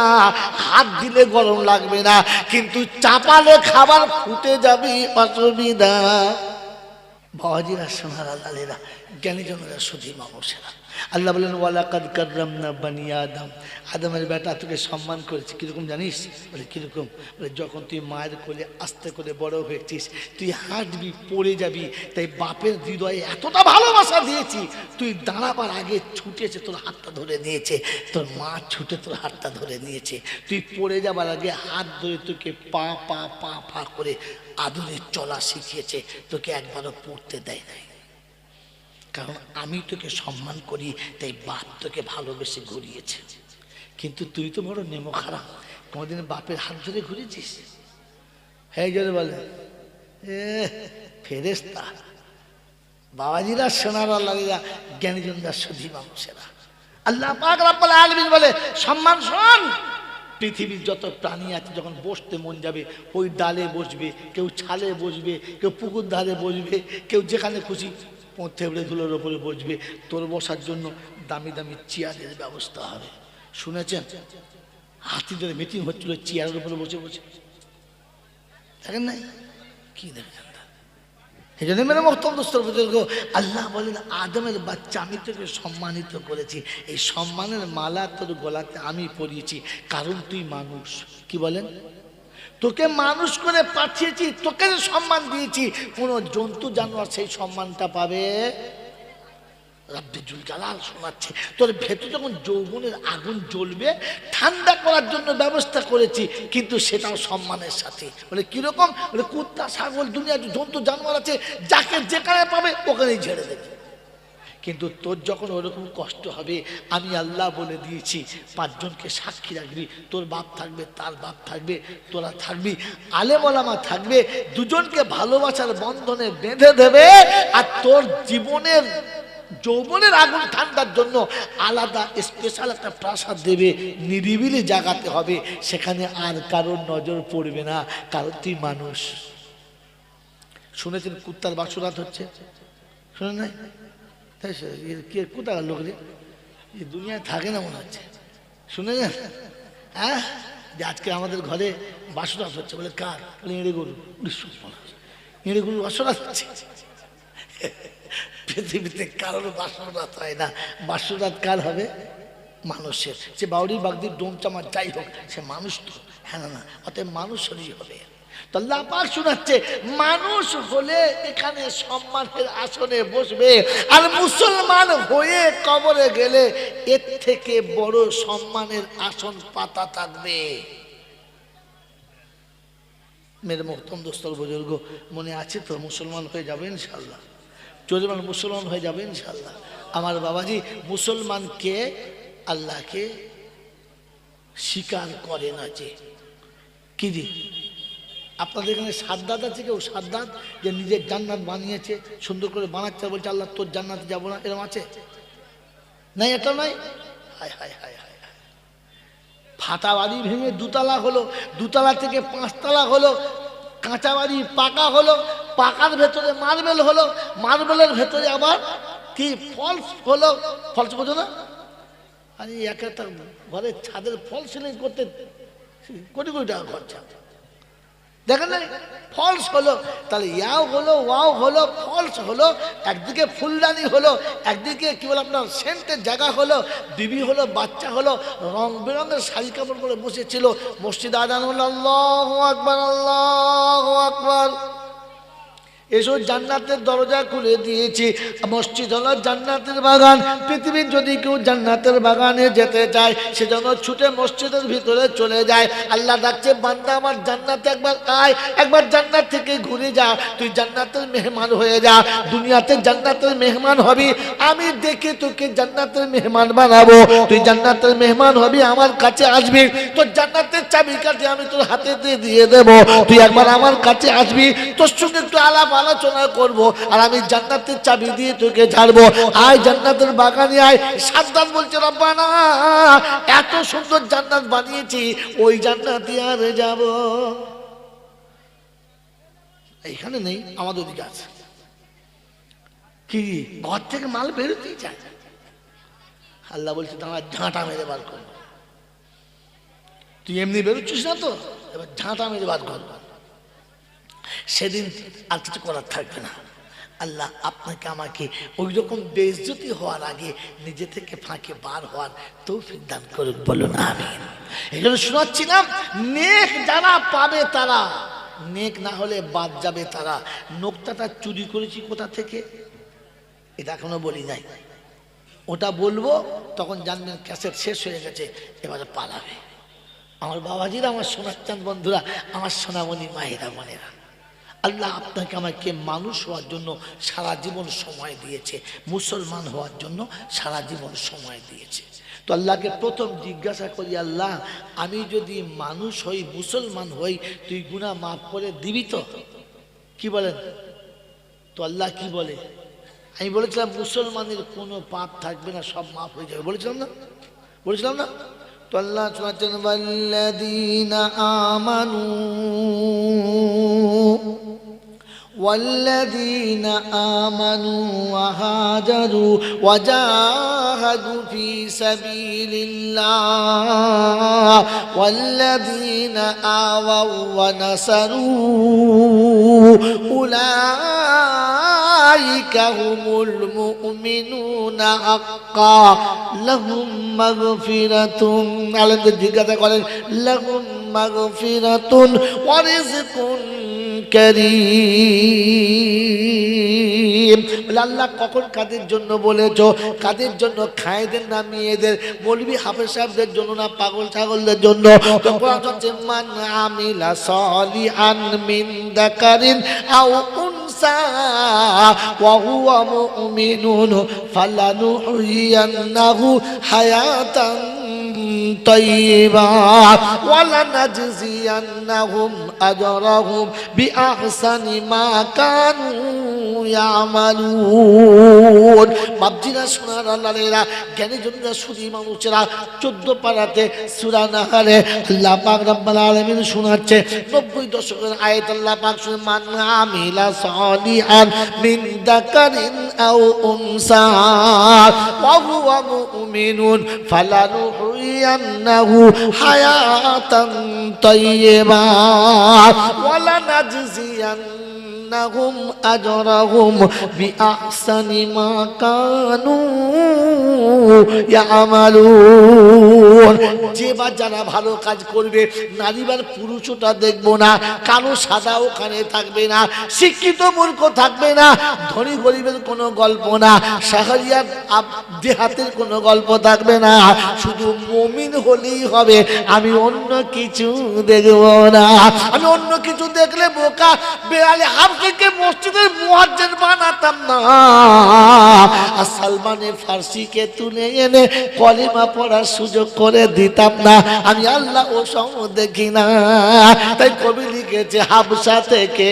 হাত দিলে গরম লাগবে না, কিন্তু চাপালে খাবার ফুটে যাবে, অসুবিধা। বাবাজিরা, সোনারা, লালেরা, জ্ঞানীজনেরা, সুধী মানুষেরা, আল্লাহ বলেন ওয়ালাকাদ কাররামনা বনি আদম। আদমের বেটা তোকে সম্মান করেছি, কিরকম জানিস? বলে কিরকম? বলে যখন তুই মায়ের কোলে আস্তে করে বড় হয়েছিস, তুই হাঁটবি, পড়ে যাবি, তাই বাপের হৃদয়ে এতটা ভালোবাসা দিয়েছি, তুই দাঁড়াবার আগে ছুটেছে তোর হাতটা ধরে নিয়েছে, তোর মা ছুটে তোর হাতটা ধরে নিয়েছে, তুই পড়ে যাবার আগে হাত ধরে তোকে পা পা পা পা করে আদরে চলা শিখিয়েছে, তোকে একবারও পড়তে দেয় নাই। কারণ আমি তোকে সম্মান করি, তাই বাপ তোকে ভালোবেসে ঘুরিয়েছে। কিন্তু তুই তো বড় নেমো খারাপ, কোনোদিন বাপের হাত ধরে ঘুরেছিস? হ্যাঁ জোরে বলে ফেরেশতা। বাবাজিরা, সোনার আল্লাহরা, জ্ঞানীজনরা, সুধী মানুষেরা, আল্লাহ পাক রব্বুল আলামিন বলে সম্মান শোন। পৃথিবীর যত প্রাণী আছে যখন বসতে মন যাবে ওই ডালে বসবে, কেউ ছালে বসবে, কেউ পুকুর ধারে বসবে, কেউ যেখানে খুশি টেবিলে ধুলোর ওপরে বসবে। তোর বসার জন্য দামি দামি চেয়ারের ব্যবস্থা হবে। শুনেছেন হাতিদের মিটিং হচ্ছিল চেয়ারের উপরে বসে বসে, দেখেন নাই? কি দেখেন? এই জন্য মেরে মহতরম দোস্তর বুজুর্গ, আল্লাহ বলেন আদমের বাচ্চা আমি তোকে সম্মানিত করেছি, এই সম্মানের মালা তোর গলাতে আমি পরিয়েছি, কারণ তুই মানুষ। কি বলেন? তোকে মানুষ করে পাঠিয়েছি, তোকে সম্মান দিয়েছি। কোন জন্তু জানোয়ার সেই সম্মানটা পাবে? রব্বে জুল জালাল শোনাচ্ছে, তোর ভেতরে যখন যৌবনের আগুন জ্বলবে ঠান্ডা করার জন্য ব্যবস্থা করেছি, কিন্তু সেটাও সম্মানের সাথে। বলে কিরকম? বলে কুত্তা ছাগল দুনিয়া জন্তু জানোয়ার আছে, যাকে যেখানে পাবে ওখানেই ঝেড়ে দেবে। কিন্তু তোর যখন ওরকম কষ্ট হবে, আমি আল্লাহ বলে দিয়েছি 5 জনকে সাক্ষী রাখবি, তোর বাপ থাকবে, তার বাপ থাকবে, তোরা থাকবি, আলেম ওলামা থাকবে, দুজনকে ভালোবাসার বন্ধনে বেঁধে দেবে। আর তোর জীবনের যৌবনের আগুন ঠান্ডার জন্য আলাদা স্পেশাল একটা প্রাসাদ দেবে, নিরিবিলি জাগাতে হবে, সেখানে আর কারোর নজর পড়বে না, কারণ তুই মানুষ। শুনেছেন কুত্তার বাসুরাত হচ্ছে? শুনে নাই? তাই কে কোথাকার লোক রে? এই দুনিয়ায় থাকে না মনে হচ্ছে। শুনে যান? হ্যাঁ, যে আজকে আমাদের ঘরে বাসুরাত হচ্ছে। বলে কার? বলে এঁড়ে গরু। এঁড়ে গরু বাসুরাত হচ্ছে? পৃথিবীতে কারোর বাসুরাত হয় না। বাসুরাত কার হবে? মানুষের। সে বাউরি বাগদির ডোম চামার যাই হোক, সে মানুষ তো। হ্যাঁ না, অতএব মানুষেরই হবে। তো আল্লাহ পাক শোনাচ্ছে, মানুষ হলে এখানে সম্মানের আসনে বসবে, আর মুসলমান হয়ে কবরে গেলে এর থেকে বড় সম্মানের আসন পাতা থাকবে। মেরে মোহতরম দোস্তর বুজুর্গ, মনে আছে তো? মুসলমান হয়ে যাবে ইনশাআল্লাহ। চৌধুরী মুসলমান হয়ে যাবে ইনশাআল্লাহ। আমার বাবাজি মুসলমানকে আল্লাহকে স্বীকার করে না। যে কি জি আপনাদের এখানে সাদ্দাত আছে কেউ? সাদ্দাত যে নিজের জান্নাত বানিয়েছে, সুন্দর করে বানাচ্ছে, বলছে আল্লাহ তোর জান্নাতে যাবো না, এরকম আছে? নাই, এটা নাই। হায় হায় হায় হায়, ফাটা বাড়ি ভেঙে দুতলা হলো, দুতলা থেকে 5 তলা হলো, কাঁচা বাড়ি পাকা হলো, পাকার ভেতরে মার্বেল হলো, মার্বেলের ভেতরে আবার কি ফলস হলো। ফলস বোঝো না? আরে এক একটা ঘরের ছাদের ফল সিলিং করতে কোটি কোটি টাকা খরচা। দেখেন না, ফলস হলো। তাহলে ইয়াও হলো, ওয়াও হলো, ফলস হলো, একদিকে ফুলদানি হলো, একদিকে কি বলে আপনার সেন্টের জায়গা হলো, বিবি হলো, বাচ্চা হলো, রং বেরঙের শাড়ি কাপড় করে বসেছিল। মসজিদ আজান হলো, আল্লাহু আকবার, আল্লাহু আকবার। এসো জান্নাতের দরজা খুলে দিয়েছি। মসজিদ হলো জান্নাতের বাগান। পৃথিবীর যদি কেউ জান্নাতের বাগানে যেতে চায়, সে যেন ছুটে মসজিদের ভিতরে চলে যায়। আল্লাহ ডাকছে, বান্দা আমার জান্নাতে একবার আয়, একবার জান্নাত থেকে ঘুরে যা, তুই জান্নাতের মেহমান হয়ে যা। দুনিয়াতে জান্নাতের মেহমান হবি, আমি দেখে তোকে জান্নাতের মেহমান বানাবো। তুই জান্নাতের মেহমান হবি, আমার কাছে আসবি, তোর জান্নাতের চাবিকাঠি আমি তোর হাতে দিয়ে দেবো। তুই একবার আমার কাছে আসবি, তোর সঙ্গে একটু আলোচনা করব, আর আমি জান্নাতের চাবি দিয়ে তোকে ছাড়বো। আয় জান্নাতের বাগানে আয়। সাদ্দাত বলছে, রব্বানা এত সুন্দর জান্নাত বানিয়েছি, ওই জান্নাতে আর যাব? এইখানে নেই, আমাদের ওদিকে আছে। কি ঘর থেকে মাল বেরোতেই চায়। আল্লাহ বলছে, দাঁড়া, ঝাঁটা মেরে বার করবো। তুই এমনি বেরোচ্ছিস না তো, এবার ঝাঁটা মেরে বার করবো। সেদিন আর কিছু করার থাকবে না। আল্লাহ আপনাকে আমাকে ওই রকম বেইজ্জতি হওয়ার আগে নিজে থেকে ফাঁকে বার হওয়ার তৌফিক দান করুন, বলুন আমিন। এই জন্য শোনাচ্ছিলাম, নেক যারা পাবে তারা, নেক না হলে বাদ যাবে তারা। নোকতাটা চুরি করেছি কোথা থেকে, এটা এখনো বলি নাই। ওটা বলবো তখন জানবেন ক্যাসেট শেষ হয়ে গেছে, এবারে পালাবে। আমার বাবাজিরা, আমার সোনাচ্চান বন্ধুরা, আমার সোনামণি মায়েরা, বোনেরা, আল্লাহ আপনাকে আমাকে মানুষ হওয়ার জন্য সারা জীবন সময় দিয়েছে, মুসলমান হওয়ার জন্য সারা জীবন সময় দিয়েছে। তো আল্লাহকে প্রথম জিজ্ঞাসা করি, আল্লাহ আমি যদি মানুষ হই, মুসলমান হই, তুই গুনাহ মাফ করে দিবি তো? কি বলেন? তো আল্লাহ কি বলে? আমি বলেছিলাম মুসলমানের কোনো পাপ থাকবে না, সব মাফ হয়ে যাবে, বলেছিলাম না? বলেছিলাম না? তো আল্লাহ শোনাচ্ছেন, ওয়াল্লাযীনা আমানু والذين آمنوا وهاجروا وجاهدوا في سبيل الله والذين آووا ونصروا أولئك هم المؤمنون حقا لهم مغفرة لهم مغفرة ورزق كريم। কারিম। বলে আল্লাহ কখন কাদের জন্য বলেছো? কাদের জন্য? খায়েদের না মেয়েদের, মৌলভী হাফেজ সাহেবদের জন্য না পাগল ছাগলদের জন্য? তো কোরআন হচ্ছে মান আমিলা সলিহান মিন যাকারিন আও উনসা ওয়া হুয়া মুমিনুন ফালানুহইয়ান্নাহু হায়াতান طيبا ولنجزينهم أجرهم بأحسن ما كانوا يعملون বাবজিরা সোনার আল্লাহরা জ্ঞানী জনরা সুদী মানুষেরা 14 পারাতে সূরা নাহলে আল্লাহ পাক রব্বুল আলামিন শোনাচ্ছে 90 দশকের আয়াত। আল্লাহ পাক শুনে মান আমিলা সলিহান মিন যাকারিন আও উনসা ওয়া হুয়া মুমিনুন ফালানুহইয়ান্নাহু হায়াতান তাইয়্যিবা ওয়া লানাজজিয়ান্নাহুম আজরাহুম বিআহসানি মা কানু ইয়ামালুন। যে বা যারা ভালো কাজ করবে, নারী বা পুরুষটা দেখবো না, কালো সাদা ওখানে থাকবে না, শিক্ষিত মূর্খ থাকবে না, ধনী গরিবের কোনো গল্প না, শাহরিয়ার দেহাতের কোনো গল্প থাকবে না, শুধু মুমিন হলেই হবে। আমি অন্য কিছু দেখব না। আমি অন্য কিছু দেখলে বোকা বেড়ালে হাফকে মসজিদের মুয়াজ্জিন বানাতাম না, আর সালমানে ফার্সিকে তুলে এনে কলেমা পড়ার সুযোগ করে দিতাম না। আমি আল্লাহ ও সম দেখি না। তাই কবি লিখেছে হাবশা থেকে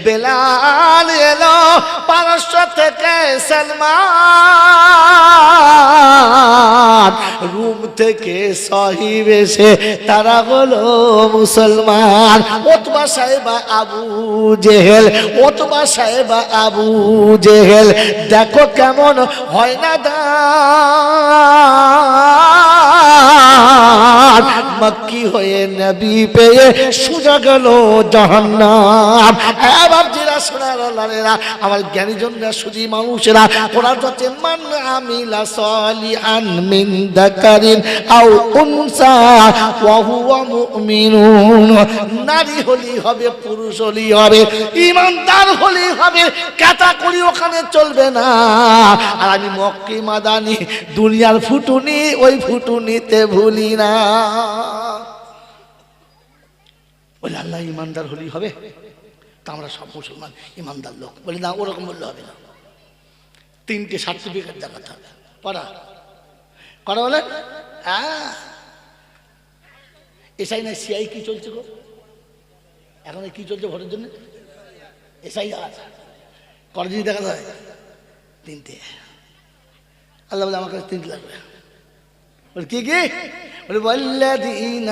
বেলাল এলো, পারস্য থেকে সালমান, রুম থেকে সাহিব এসে তারা হলো মুসলমান। ওতবা সাহেবা আবু জেহেল, ওতবা সাহেবা আবু জেহেল, দেখো কেমন হয় না দান, মক্কি হয়ে নবী পেয়ে সোজা গেল জাহান্নাম। বাবজিরা সোনার আল্লাহরা, আমার জ্ঞানীজনরা সুধী মানুষেরা, ওরা হচ্ছে মান আমিলা সলিহান মিন যাকারিন আও উনসা ওয়া হুয়া মুমিনুন। নারী হলেই হবে, পুরুষ হলেই হবে, ইমানদার হলেই হবে, ক্যাটাগরি ওখানে চলবে না। আর আমি মক্কি মাদানি দুনিয়ার ফুটুনি, ওই ফুটুনিতে ভুলি না। বলে আল্লাহ ইমানদার হলেই হবে, তা আমরা সব মুসলমান ইমানদার লোক। বলি না, ওরকম বললে হবে না। 3টে সার্টিফিকেট দেখাতে হবে। পড়া করা বলেন। হ্যাঁ, এসআই না সিআই কি চলছে গো এখন? কি চলছে ভোটের জন্য? এসআই আর করা যদি দেখাতে হয় 3টে। আল্লাহ বলে আমার কাছে 3টে লাগবে। কি কি? والذين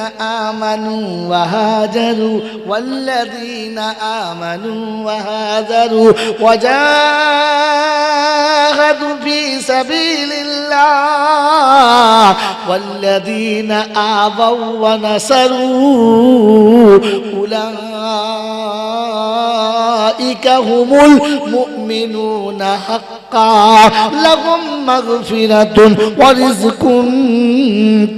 آمنوا وهاجروا والذين آمنوا وهاجروا وجاهدوا في سبيل الله والذين آووا ونصروا أولئك هم المؤمنون حقا لهم مغفرة ورزق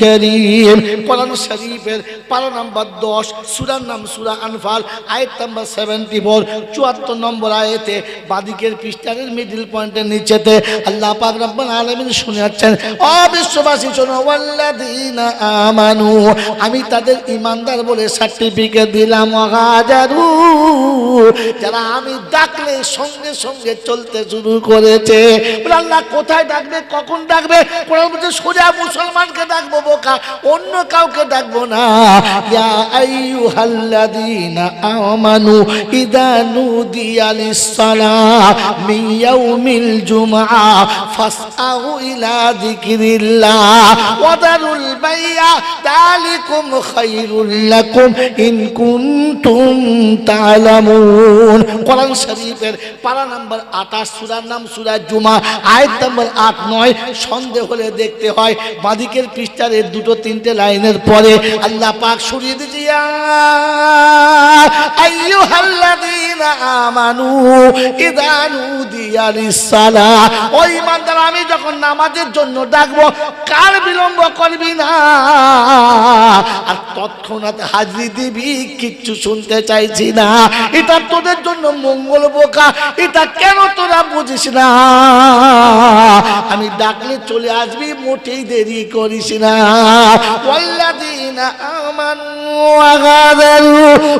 كريم। কোরআন শরীফের পারা নাম্বার 10, সূরার নাম সূরা আনফাল, আয়াত নাম্বার 74, 74 নম্বর আয়াতে বাদিকের পৃষ্ঠার মিডল পয়েন্টের নিচেতে আল্লাহ পাক রব্বুল আলামিন শুনাচ্ছেন, ও বিশ্ববাসী শোনো, ওয়াল্লাযীনা আমানু, আমি তাদের ঈমানদার বলে সার্টিফিকেট দিলাম, ওয়াহাজারু, যারা আমি ডাকলে সঙ্গে সঙ্গে চলতে শুরু করেছে। বলে আল্লাহ কোথায় ডাকবে, কখন ডাকবে? কোরআন বলছে সোজা মুসলমানকে ডাকবো বোকা, অন্য কাউকে ডাকবো না। ইয়া আইয়ুহাল্লাযীনা আমানু ইযা নুদিয়া লিস-সালাহ মিন ইয়াউমিল জুমআ ফাসআউ ইলা যিকরিল্লাহ ওয়া দারুল বাই'a যালিকুম খায়রুল লাকুম ইন কুনতুম তা'লামুন। কোরআন শরীফের পারা নাম্বার 28, সূরার নাম সূরা জুমা, আয়াত নাম্বার 8-9। সন্দেহ হলে দেখতে হয় বাদিকের পৃষ্ঠার 2-3 লাইনের পরে আল্লাহ পাক শুনিয়ে দিয়েছে, ইয়া আইয়ুহাল্লাযীনা আমানু ইযা নুদিয়া লিস-সালাহ, ও ঈমানদার আমি যখন নামাজের জন্য ডাকবো কার বিলম্ব করবি না, আর তৎক্ষণাৎ হাজিরি দিবি, কিচ্ছু শুনতে চাইছি না। এটা তোদের জন্য মঙ্গল বোকা, এটা কেন তোরা বুঝিস না? আমি ডাকলে চলে আসবি, মোটেই দেরি করিস না। ওয়াল্লাযীনা আমানু ওয়া হাজারু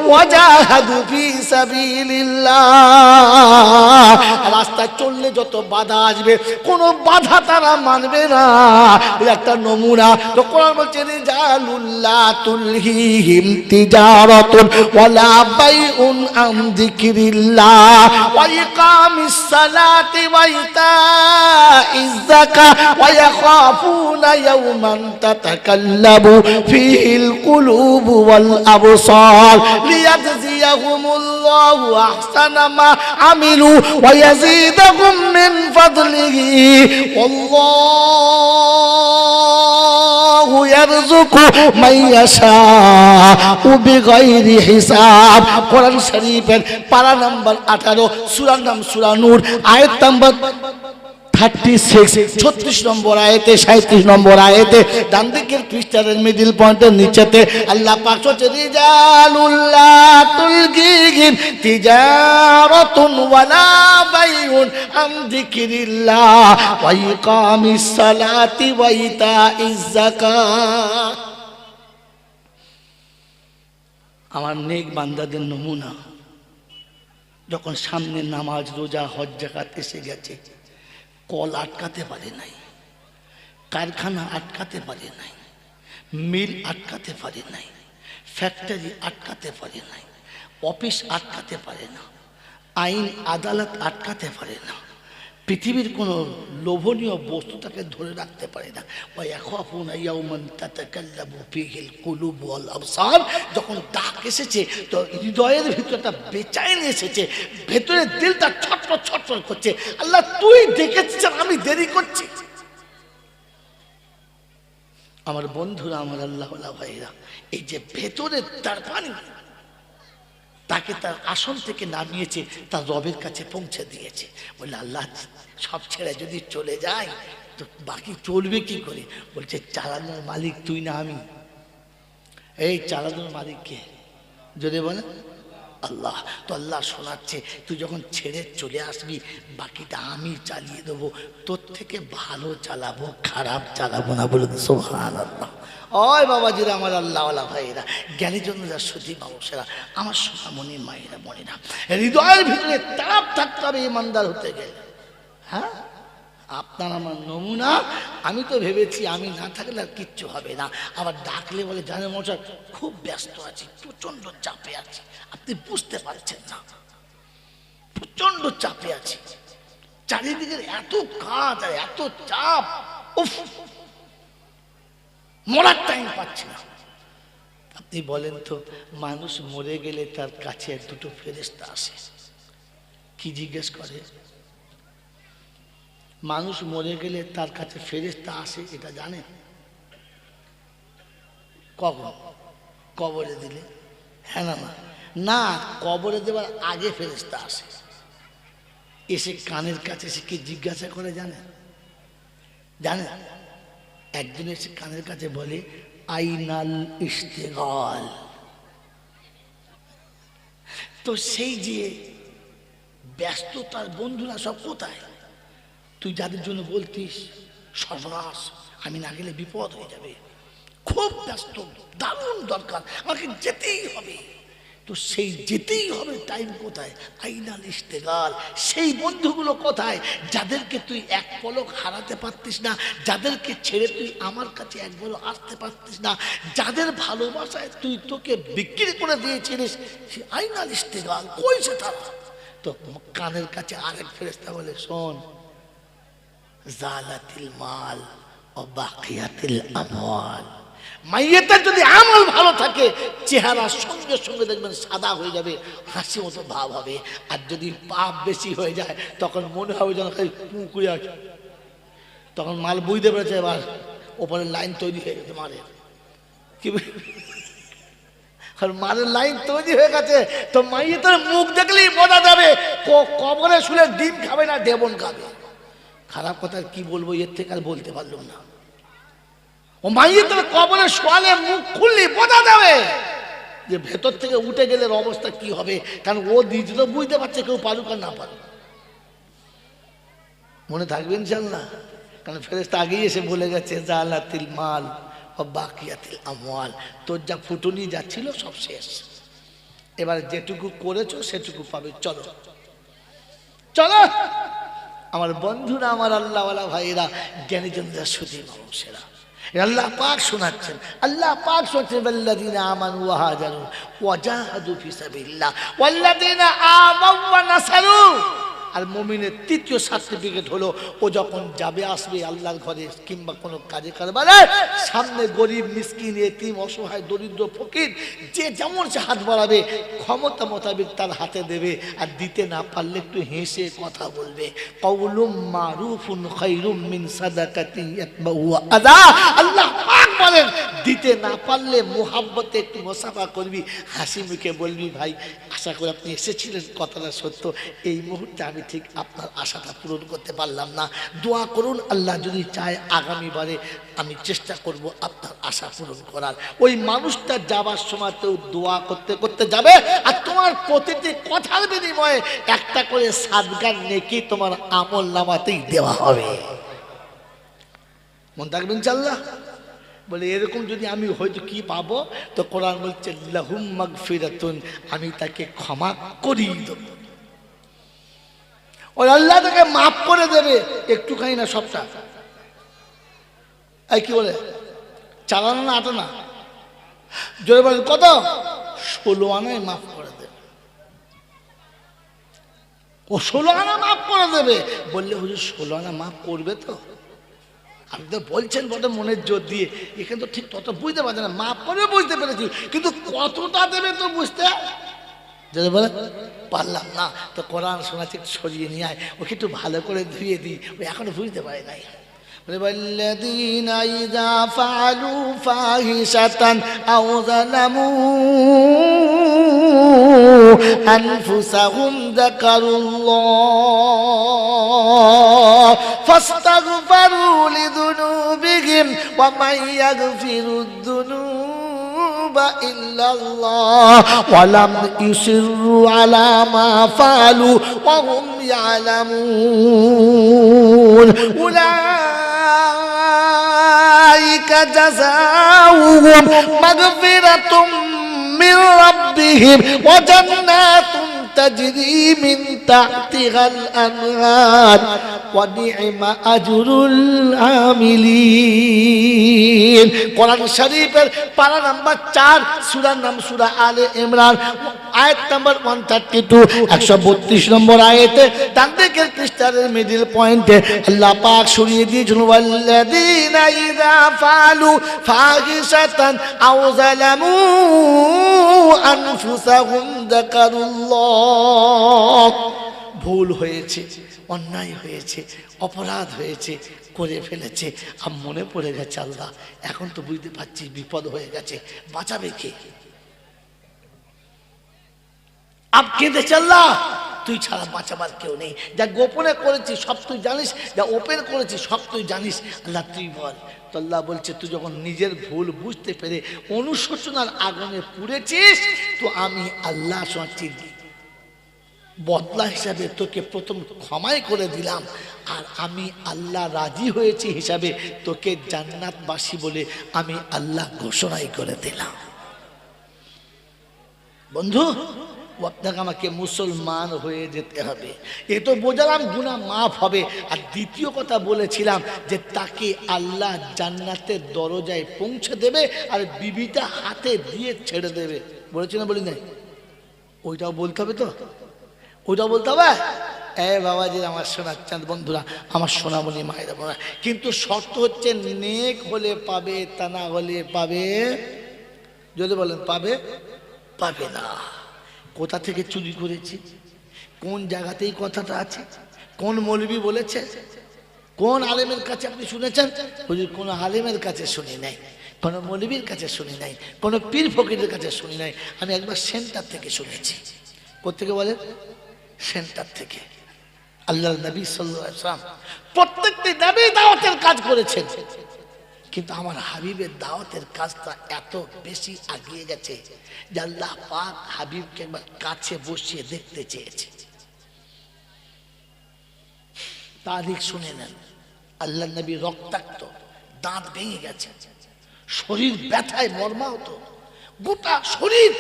ওয়া জাহাদু ফী সাবিলিল্লাহ, রাস্তায় চললে যত বাধা আসবে কোনো বাধা তারা মানবে না। একটা নমুনা তো কোরআন বলছে রিজালুল্লাহ তুলহিহিম তিজারাতুন ওয়ালা বাইউন আন যিকরিল্লাহ ওয়া ইকামিস সালাতি ওয়া ইতাইজ যাকাত ওয়া ইয়াখাফুনা ইয়াওমান তাতাকাল্লাবু ফীহিল কুলুবু ওয়াল আবসার লিয়াজজিয়াহুমুল্লাহু আহসানা মা আমিলু ওয়া ইয়াজিদাহুম মিন ফাদলিহি আল্লাহু ইয়ারযুকু মান ইয়াশাউ বিগাইরি হিসাব। কোরআন শরীফের পারা নাম্বার 18, সূরার নাম সূরা নূর, আয়াত নাম্বার 36, 36 নম্বর আয়াতে, 37 নম্বর আয়াতে, ডান দিকের পৃষ্ঠার মিডল পয়েন্টের নিচেতে আল্লাহ পাক বলছে রিজালুল্লাহ তুলহিহিম তিজারাতুন ওয়ালা বাইউন আন যিকরিল্লাহ ওয়া ইকামিস সালাতি ওয়া ইতাইজ যাকাত। আমার নেক বান্দাদের নমুনা, যখন সামনে নামাজ, রোজা, হজ, যাকাত এসে গেছে, কল আটকাতে পারে নাই, কারখানা আটকাতে পারে নাই, মিল আটকাতে পারে নাই, ফ্যাক্টরি আটকাতে পারে নাই, অফিস আটকাতে পারে না, আইন আদালত আটকাতে পারে না, পৃথিবীর কোনো লোভনীয় বস্তু তাকে ধরে রাখতে পারে না। ওয়া ইয়াখাফুনা ইয়াওমান তাতাকাল্লাবু ফীহিল কুলুবু ওয়াল আবসার, যখন ডাক এসেছে তো হৃদয়ের ভিতরে একটা বেচাইনি এসেছে, ভেতরে দিলটা ছটফট ছটফট করছে, আল্লাহ তুই ডেকেছিস আমি দেরি করছি। আমার বন্ধুরা, আমার আল্লাহওয়ালা ভাইরা, এই যে ভেতরে তার পানি তাকে তার আসন থেকে নামিয়েছে, তার রবের কাছে পৌঁছে দিয়েছে। বলে আল্লাহ সব ছেড়ে যদি চলে যায় তো বাকি চলবে কি করে? বলছে চালানোর মালিক তুই না আমি। এই চালানোর মালিক কে? যদি বলে আল্লাহ। তো আল্লাহ শোনাচ্ছে তুই যখন ছেড়ে চলে আসবি বাকিটা আমি চালিয়ে দেবো, তোর থেকে ভালো চালাবো, খারাপ চালাবো না। বলে সুবহানাল্লাহ। ওই বাবাজিরা, আমার আল্লাহওয়ালা ভাইয়েরা, জ্ঞানী জন্য যা সুধী মানুষেরা, আমার সোনামণি মায়েরা বোনেরা, হৃদয়ের ভিতরে তাপ থাকতে হবে ইমানদার হতে গেলে। হ্যাঁ, আপনার আমার নমুনা। আমি তো ভেবেছি আমি না থাকলে আর কিচ্ছু হবে না, আবার ডাকলে বলে জানেন মশাই খুব ব্যস্ত আছি, প্রচন্ড চাপে আছি, আপনি বুঝতে পারছেন না, প্রচন্ড চাপে আছি, চারিদিকের এত কাজ আর এত চাপ, উফ, মরার টাইম পাচ্ছি না। আপনি বলেন তো, মানুষ মরে গেলে তার কাছে দুটো ফেরেশতা আসে, কি জিজ্ঞেস করে? মানুষ মরে গেলে তার কাছে ফেরেশতা আসে, এটা জানেন? কখন? কবরে দিলে। হ্যাঁ না না না, কবরে দেওয়ার আগে ফেরেশতা আসে, এসে কানের কাছে এসে কি জিজ্ঞাসা করে জানেন? জানেন? একদিন এসে কানের কাছে বলে আইনাল ইশতিগাল। তো সেই যে ব্যস্ততার বন্ধুরা সব কোথায়? তুই যাদের জন্য বলতিস সর্বনাশ আমি না গেলে বিপদ হয়ে যাবে, খুব ব্যস্ত, দারুণ দরকার, আমাকে যেতেই হবে, তো সেই যেতেই হবে টাইম কোথায়? আইনাল ইশতেগাল। সেই বন্ধুগুলো কোথায় যাদেরকে তুই এক পলক হারাতে পারতিস না, যাদেরকে ছেড়ে তুই আমার কাছে এক পলক আসতে পারতিস না, যাদের ভালোবাসায় তুই তোকে বিক্রি করে দিয়েছিলিস, সে আইনাল ইশতেগাল কইছে তারা। তো কানের কাছে আরেক ফেরেশতা বলে শোন, জালাতিল মাল ও বাকিয়াতিল আমওয়াল, মাইয়েতের যদি আমল ভালো থাকে চেহারা সঙ্গে সঙ্গে দেখবেন সাদা হয়ে যাবে, হাসি মতো ভাব হবে, আর যদি পাপ বেশি হয়ে যায় তখন মনে হবে যেন খালি পুকুরে আছে, তখন মাল বুঝতে পেরেছে এবার ওপরে লাইন তৈরি হয়ে গেছে মালের। কি আর মারের লাইন তৈরি হয়ে গেছে। তো মাইয়েতের মুখ দেখলেই বোঝা যাবে কবরে শুলে ডিম খাবে না দেবন খাবে। খারাপ কথা কি বলবো, এর থেকে আর বলতে পারলাম না। ও মাইয়েতের কবরে শোয়ালে মুখ খুললে বোঝা যাবে যে ভেতর থেকে উঠে গেলে অবস্থা কি হবে। কারণ ও নিজে তো বুঝতে পারছে, কেউ পারুক আর না পারুক। মনে থাকবে ইনশাআল্লাহ। কারণ ফেরেশতা আগেই এসে বলে গেছে জালাতিল মাল ও বাকিয়াতিল আমওয়াল, তোর যা ফুটুনি যাচ্ছিল সব শেষ, এবার যেটুকু করেছো সেটুকু পাবে। চলো চলো আমার বন্ধুরা, আমার আল্লাহওয়ালা ভাইরা, জ্ঞানীজনরা, সুধী মানুষেরা, আল্লাহ পাক শোনাচ্ছেন, আল্লাহ পাক শোনাচ্ছেন ওয়াল্লাযীনা আমানু ওয়া হাজারু ওয়া জাহাদু ফি সাবিলিল্লাহ ওয়াল্লাযীনা আমাউ ওয়া নাসারু। আর মুমিনের তৃতীয় সার্টিফিকেট হলো ও যখন যাবে আসবে আল্লাহর ঘরে কিংবা কোনো কাজে কারবারে, সামনে গরিব মিসকিন এতিম অসহায় দরিদ্র ফকির যে যেমন সে হাত বাড়াবে ক্ষমতা মোতাবেক তার হাতে দেবে। আর দিতে না পারলে একটু হেসে কথা বলবে। কাউলুম মারুফুন খায়রুম মিন সাদাকাতিন ইয়াতবাউ আযা। আল্লাহ পাক বলেন দিতে না পারলে মুহাব্বতে একটু মুসাফা করবি, হাসি মুখে বলবি ভাই আশা করি আপনি এসেছিলেন, কথাটা সত্য, এই মুহূর্তে আমি ঠিক আপনার আশাটা পূরণ করতে পারলাম না, দোয়া করুন, আল্লাহ যদি চায় আগামীবারে আমি চেষ্টা করব আপনার আশা পূরণ করার। ওই মানুষটা যাবার সময় তো দোয়া করতে করতে যাবে, আর তোমার প্রতিটি কথার বিনিময়ে একটা করে সাদগার নেকি তোমার আমল নামাতেই দেওয়া হবে। মন থাকবেন ইনশাআল্লাহ। বলে এরকম যদি আমি হয়তো কি পাবো, তো কোরআন বলছে লাহুম মাগফিরাতুন, আমি তাকে ক্ষমা করিয়ে দেব। ওই আল্লাহ তাকে মাফ করে দেবে, একটুখানি না সবটা। এই কি বলে চালানো না আটো না, জোরে বলেন কত? 16 আনায় মাফ করে দেবে। ও 16 আনা মাফ করে দেবে। বললে হুজুর 16 আনা মাফ করবে তো? আপনি তো বলছেন বটে মনের জোর দিয়ে, এখানে তো ঠিক তত বুঝতে পারছে না। মাফ করে বুঝতে পেরেছি, কিন্তু কতটা দেবে তো বুঝতে যদি বলে পারলাম না। তো কোরআন শোনাচ্ছে সরিয়ে নিয়ে আয়, ওকে একটু ভালো করে ধুয়ে দিই, ও এখনো বুঝতে পারে নাই। والذين إذا فعلوا فاحشة أو ظلموا أنفسهم ذكروا الله فاستغفروا لذنوبهم ومن يغفر الذنوب إلا الله ولم يصروا على ما فعلوا وهم يعلمون أولئك جزاؤهم مغفرة من ربهم وجنات تجري من تحتها الأنهار ونعم أجر العاملين। কোরআন শরীফের পারা নাম্বার 4, সূরার নাম সূরা আলে ইমরান, আয়াত নাম্বার 132, 132 নম্বর আয়াতে ডান দিকের পৃষ্ঠার মিডল পয়েন্টে আল্লাহ পাক শুনিয়ে দিয়েছেন ওয়াল্লাযীনা ইযা ফাআলু ফাহিশাতান আও যালামু আনফুসাহুম যাকারুল্লাহ। ভুল হয়েছে, অন্যায় হয়েছে, অপরাধ হয়েছে, করে ফেলেছে, আর মনে পড়ে গেছে আল্লাহ এখন তো বুঝতে পারছি বিপদ হয়ে গেছে, বাঁচাবে কে? আপ কেঁদেছে আল্লাহ তুই ছাড়া বাঁচাবার কেউ নেই। যা গোপনে করেছি সব তুই জানিস, যা ওপেন করেছি সব তুই জানিস, আল্লাহ তুই বল। তো আল্লাহ বলছে তুই যখন নিজের ভুল বুঝতে পেরে অনুশোচনার আগুনে পুড়েছিস, তো আমি আল্লাহ শোনাচ্ছি বদলা হিসাবে তোকে প্রথম ক্ষমাই করে দিলাম, আর আমি আল্লাহ রাজি হয়েছি হিসাবে তোকে জান্নাতবাসী বলে আমি আল্লাহ ঘোষণাই করে দিলাম। বন্ধু আপনাকে আমাকে মুসলমান হয়ে যেতে হবে, এ তো বোঝালাম গুনাহ মাফ হবে। আর দ্বিতীয় কথা বলেছিলাম যে তাকে আল্লাহ জান্নাতের দরজায় পৌঁছে দেবে আর বিবিটা হাতে দিয়ে ছেড়ে দেবে। বলেছি না বলি নাই? ওইটাও বলতে হবে তো, ওইটাও বলতে হবে। বাবাজি আমার সোনার চাঁদ বন্ধুরা, আমার সোনামণি মায়েরা বোনা, কিন্তু শর্ত হচ্ছে নেক হলে পাবে, তা না হলে পাবে, যদি বলেন পাবে পাবে না। কোথা থেকে চুরি করেছি, কোন জায়গাতেই কথাটা আছে, কোন মৌলবী বলেছে, কোন আলেমের কাছে আপনি শুনেছেন? হুজুর কোন আলেমের কাছে শুনি নাই, কোনো মৌলবীর কাছে শুনি নাই, কোনো পীর ফকিরের কাছে শুনি নাই। আমি একবার সেন্টার থেকে শুনেছি। কোত্থেকে বলেন? সেন্টার থেকে। আল্লাহর নবী সাল্লাল্লাহু আলাইহি ওয়াসাল্লাম প্রত্যেকটি নবী দাওয়াতের কাজ করেছেন, কিন্তু আমার হাবিবের দাওয়াতের কাজটা এত বেশি এগিয়ে গেছে যে আল্লাহ পাক হাবিবকে একবার কাছে বসিয়ে দেখতে চেয়েছে। তারিখ শুনে নেন। আল্লাহ নবী রক্তাক্ত, দাঁত ভেঙে গেছে, শরীর ব্যথায় মর্মাহত, গোটা শরীর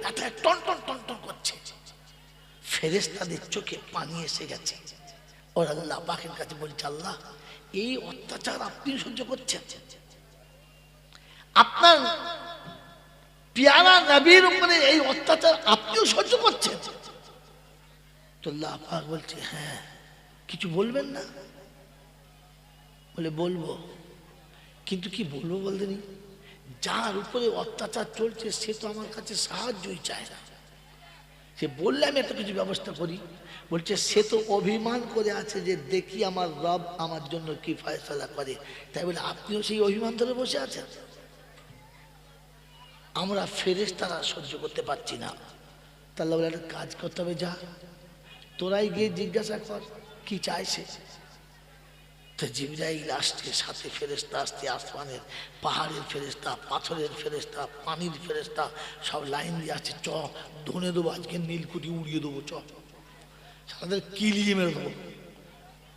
ব্যথায় টনটন টনটন করছে। ফেরেশতাদের চোখে পানি এসে গেছে। ওর আল্লাহ পাকের কাছে বলছে, আল্লাহ এই অত্যাচার আপনি সহ্য করছেন? আপনার পিয়ারা নবীর উপরে এই অত্যাচার আপনিও সহ্য করছেন? তো আল্লাহ পাক বলছে, হ্যাঁ। কিছু বলবেন না? বলে বলবো, কিন্তু কি বলবো বলতেনি? যার উপরে অত্যাচার চলছে সে তো আমার কাছে সাহায্যই চায় না। সে বললে আমি এত কিছু ব্যবস্থা করি। বলছে সে তো অভিমান করে আছে যে দেখি আমার রব আমার জন্য কি ফয়সালা করে। তাই বলে আপনিও সেই অভিমান ধরে বসে আছেন? আমরা ফেরেশতারা সহ্য করতে পারছি না। তাহলে বলে একটা কাজ করতে হবে, যা তোরাই গিয়ে জিজ্ঞাসা কর কি চাইছে। তো জিবরাইল আসছে, সাথে ফেরেশতা আসছে, আসমানের পাহাড়ের ফেরেশতা, পাথরের ফেরেশতা, পানির ফেরেশতা সব লাইন দিয়ে আসছে। চ ধনে দেবো, আজকে নীলকুঠি উড়িয়ে দেবো, চ তাদের কিলিয়ে মেরে দেবো।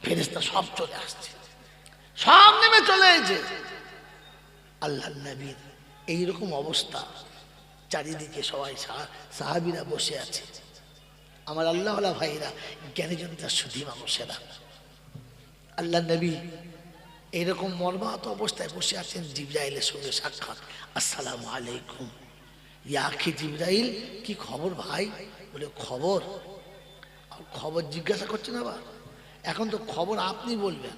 ফেরেশতা সব চলে আসছে, সব নেমে চলে এসেছে। আল্লাহ নবীর এইরকম অবস্থা, চারিদিকে সবাই সাহাবীরা বসে আছে। আমার আল্লাহওয়ালা ভাইরা, জ্ঞানীজনতা সুধী মানুষেরা, আল্লাহ নবী এইরকম মর্মাহত অবস্থায় বসে আছেন। জিবরাইলের সঙ্গে সাক্ষাৎ। আসসালামু আলাইকুম ইয়া আখি জিবরাইল, কি খবর ভাই? বলে খবর? খবর জিজ্ঞাসা করছেন আবার? এখন তো খবর আপনি বলবেন,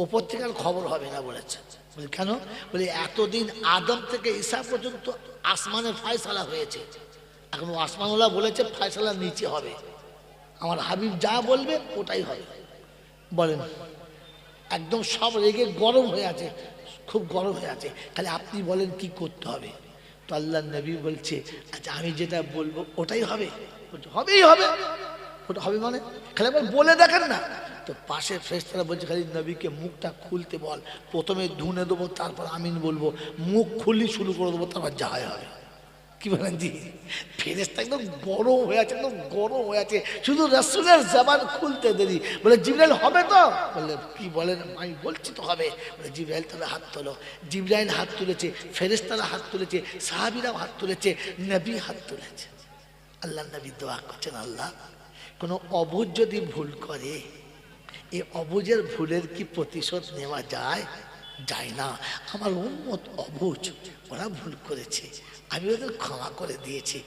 ওপর থেকে আর খবর হবে না বলেছে। বলে কেন? বলে এতদিন আদম থেকে ঈসা পর্যন্ত আসমানের ফয়সালা হয়েছে, এখন আসমানওয়ালা বলেছে ফয়সালা নিচে হবে। আমার হাবিব যা বলবে ওটাই হবে। বলেন, একদম সব রেগে গরম হয়ে আছে, খুব গরম হয়ে আছে, খালি আপনি বলেন কি করতে হবে। তো আল্লাহ নবী বলছে, আচ্ছা আমি যেটা বলবো ওটাই হবে? হবেই হবে। ওটা হবে মানে খালি আবার বলে দেখেন না। তো পাশে ফেরেশতারা বলছে, খালি নবীকে মুখটা খুলতে বল, প্রথমে ধুনে দেবো, তারপর আমিন বলবো, মুখ খুললি শুরু করে দেবো, তারপর যা হবে। কি বলেন জি? ফেরেশতা একদম গরম হয়ে আছে, একদম গরম হয়ে আছে, শুধু রাসূলের জবান খুলতে দেরি। বলে জিবরাইল হবে তো? বলে কি বলেন? আমি বলছি তো হবে। বলে জিবরাইল তবে হাত তোলো। জিবরাইল হাত তুলেছে, ফেরেশতারা হাত তুলেছে, সাহাবীরাও হাত তুলেছে, নবী হাত তুলেছে। আল্লাহ নবী দোয়া করছেন, আল্লাহ কোনো অবুঝ যদি ভুল করে, এই অবুঝের ভুলের কি প্রতিশোধ নেওয়া যায়? যায় না। আমার উম্মত অবুঝ, ওরা ভুল করেছে, আমি ওদের ক্ষমা করে দিয়েছি,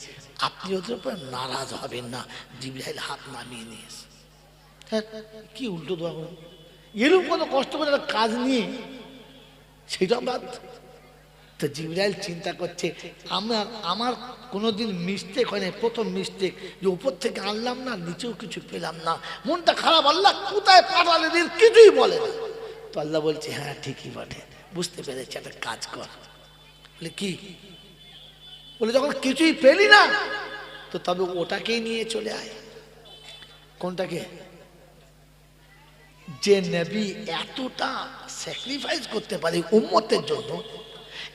আপনি ওদের উপর নারাজ হবেন না। জিবরাইল হাত নামিয়ে নিয়েছে। হ্যাঁ, কি উল্টো দোয়া করুন, এরকম কোনো কষ্ট করে একটা কাজ নিয়ে সেটা বাদ। তো জিবরাইল চিন্তা করছে, আমার কোনোদিন মিস্টেক হয় না, প্রথম মিস্টেক যে উপর থেকে আনলাম না, নিচেও কিছু পেলাম না, মনটা খারাপ, আল্লাহ কোথায় পাঠালেন এর কিছুই বলে না। তো আল্লাহ বলছে, হ্যাঁ ঠিকই বটে, বুঝতে পেরেছি, একটা কাজ কর। বলে কি? বলে যখন কিছুই পেলি না, তো তবে ওটাকেই নিয়ে চলে আয়। কোনটাকে? যে নবী এতটা স্যাক্রিফাইস করতে পারে উম্মতের জন্য,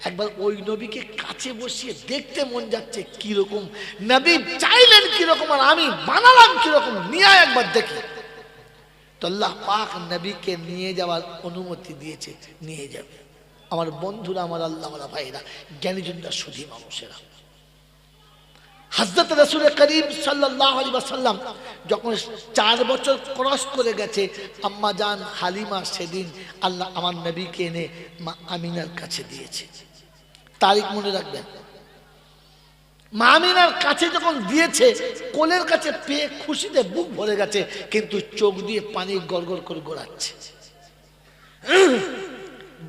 একবার ওই নবীকে কাছে বসিয়ে দেখতে মন যাচ্ছে কিরকম নবী চাইলেন কিরকম, আর আমি বানালাম কিরকম, নিয়ে একবার দেখি। তো আল্লাহ পাক নবীকে নিয়ে যাওয়ার অনুমতি দিয়েছে, নিয়ে যাবে। আমার বন্ধুরা, আমার আল্লাহওয়ালা ভাইরা, জ্ঞানীজনরা সুধী মানুষেরা, হযরত রাসূল করিম সাল্লাল্লাহু আলাইহি ওয়াসাল্লাম যখন 4 বছর ক্রস করে গেছে, আম্মা জান হালিমা সেদিন আল্লাহ আমার নবীকে এনে মা আমিনার কাছে দিয়েছে। তারিখ মনে রাখবেন। মা আমিনার কাছে যখন দিয়েছে, কোলের কাছে পেয়ে খুশিতে বুক ভরে গেছে, কিন্তু চোখ দিয়ে পানি গড়গড় করে গড়াচ্ছে।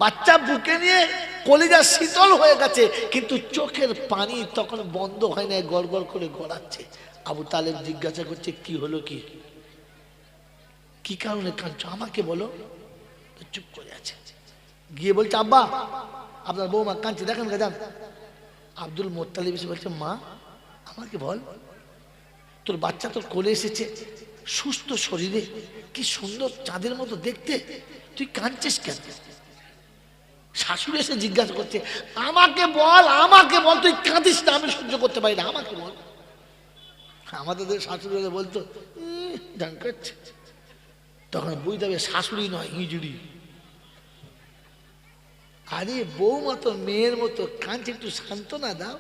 বাচ্চা বুকে নিয়ে কলিজা শীতল হয়ে গেছে, কিন্তু চোখের পানি তখন বন্ধ হয় না, গড়গড় করে গড়াচ্ছে। আবু তালেব জিজ্ঞাসা করছে, কি হলো, কি কারণে কাঁদছো, আমাকে বলো। চুপ করে আছে। গিয়ে বলছে আব্বা আপনার বৌমা কাঁদছে, দেখেন যান। আব্দুল মোত্তালিব এসে বলছে মা আমাকে বল, তোর বাচ্চা তোর কোলে এসেছে সুস্থ শরীরে, কি সুন্দর চাঁদের মতো দেখতে, তুই কাঁদছিস কেন? শাশুড়ি এসে জিজ্ঞাসা করছে আমাকে বল তুই কাঁদিস না, আমি সহ্য করতে পারি না, আমাকে বল। আমাদের শাশুড়ি বলতো তখন বুঝতে হবে শাশুড়ি নয় হিজুড়ি। আরে বৌমা তো মেয়ের মতো কাঁদছে, একটু সান্ত্বনা দাও।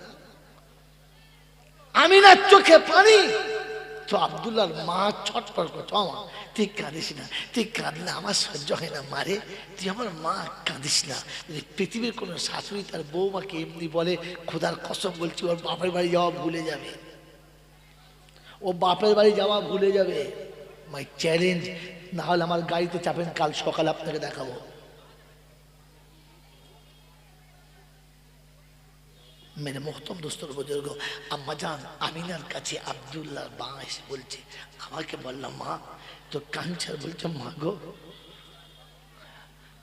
আমিনার চোখে পানি। তো আব্দুল্লাহর মা ছটফট করতো, মা তুই কাঁদিস না, তুই কাঁদলে আমার সহ্য হয় না মারে, তুই আমার মা কাঁদিস না। পৃথিবীর কোনো শাশুড়ি তার বৌমাকে এমনি বলে, খোদার কসম বলছি ওর বাপের বাড়ি যাওয়া ভুলে যাবে, ও বাপের বাড়ি যাওয়া ভুলে যাবে। মাই চ্যালেঞ্জ, না হলে আমার গাড়িতে চাপেন, কাল সকালে আপনাকে দেখাবো। মেরে মোহতম দোস্তর বুজুর্গ, আম্মা জান আমিনার কাছে আব্দুল্লাহর মা এসে বলছে আমাকে বললাম মা তো কাঁদছে, বলছে মা গো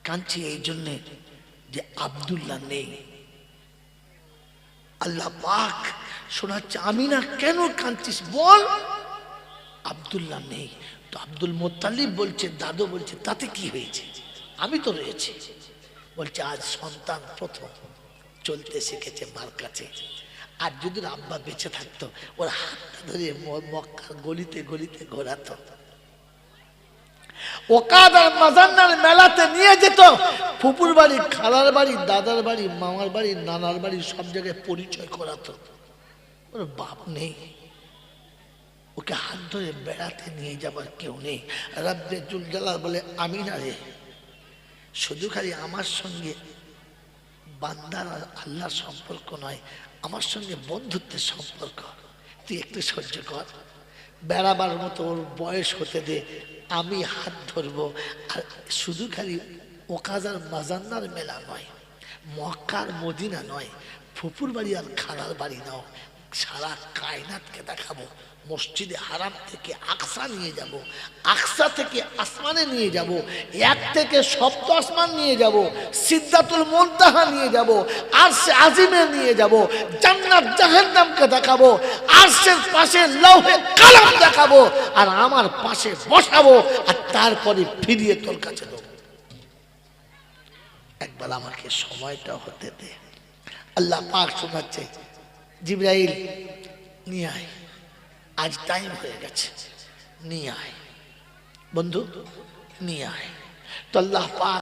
কাঁদছি এই জন্যে যে আব্দুল্লাহ নেই। আল্লাহ পাক শোনাচ্ছে আমিনা কেন কাঁদছিস বল, আব্দুল্লাহ নেই। তো আব্দুল মোত্তালিব বলছে দাদু বলছে তাতে কি হয়েছে, আমি তো রয়েছি। বলছে আজ সন্তান প্রথম চলতে শিখেছে মার কাছে, আর যদি আব্বা বেঁচে থাকতো ওর হাতটা ধরে মক্কার গলিতে গলিতে ঘোরাতো, ওকাদার মাজান্নার মেলাতে নিয়ে যেত, ফুপুর বাড়ি, খালার বাড়ি, দাদার বাড়ি, মামার বাড়ি, নানার বাড়ি সব জায়গায় পরিচয় করাতো। ওর বাপ নেই, ওকে হাত ধরে বেড়াতে নিয়ে যাবার কেউ নেই। রাব্বে জুল জালাল বলে আমিনা রে, শুধু খালি আমার সঙ্গে বান্দার আর আল্লাহর সম্পর্ক নয়, আমার সঙ্গে বন্ধুত্বের সম্পর্ক, তুই একটু সহ্য কর, বেড়াবার মতো ওর বয়স হতে দে, আমি হাত ধরবো। আর শুধু খালি ওকাজার মাজান্নার মেলা নয়, মক্কার মদিনা নয়, ফুপুর বাড়ি আর খালার বাড়ি নাও, সারা কায়নাতকে দেখাবো। মসজিদে হারাম থেকে আকসা নিয়ে যাব, আকসা থেকে আসমানে নিয়ে যাব, এক থেকে সপ্ত আসমান নিয়ে যাব, সিদ্ধাতুল মুনতাহা নিয়ে যাব, আরশে আজিমে নিয়ে যাব, জান্নাত জাহান্নামকে দেখাবো, আরশের পাশে লৌহে কালাম দেখাবো, আর আমার পাশে বসাবো, আর তারপরে ফিরিয়ে তোর কাছে দেবো। একবার আমাকে সময়টা হতে দে। আল্লাহ পাক শোনাচ্ছে জিবরাইল নিয়ে আয়, আজ টাইম হয়ে গেছে, নিয়ে আয় বন্ধু, নিয়ে আয়। তো আল্লাহ পাক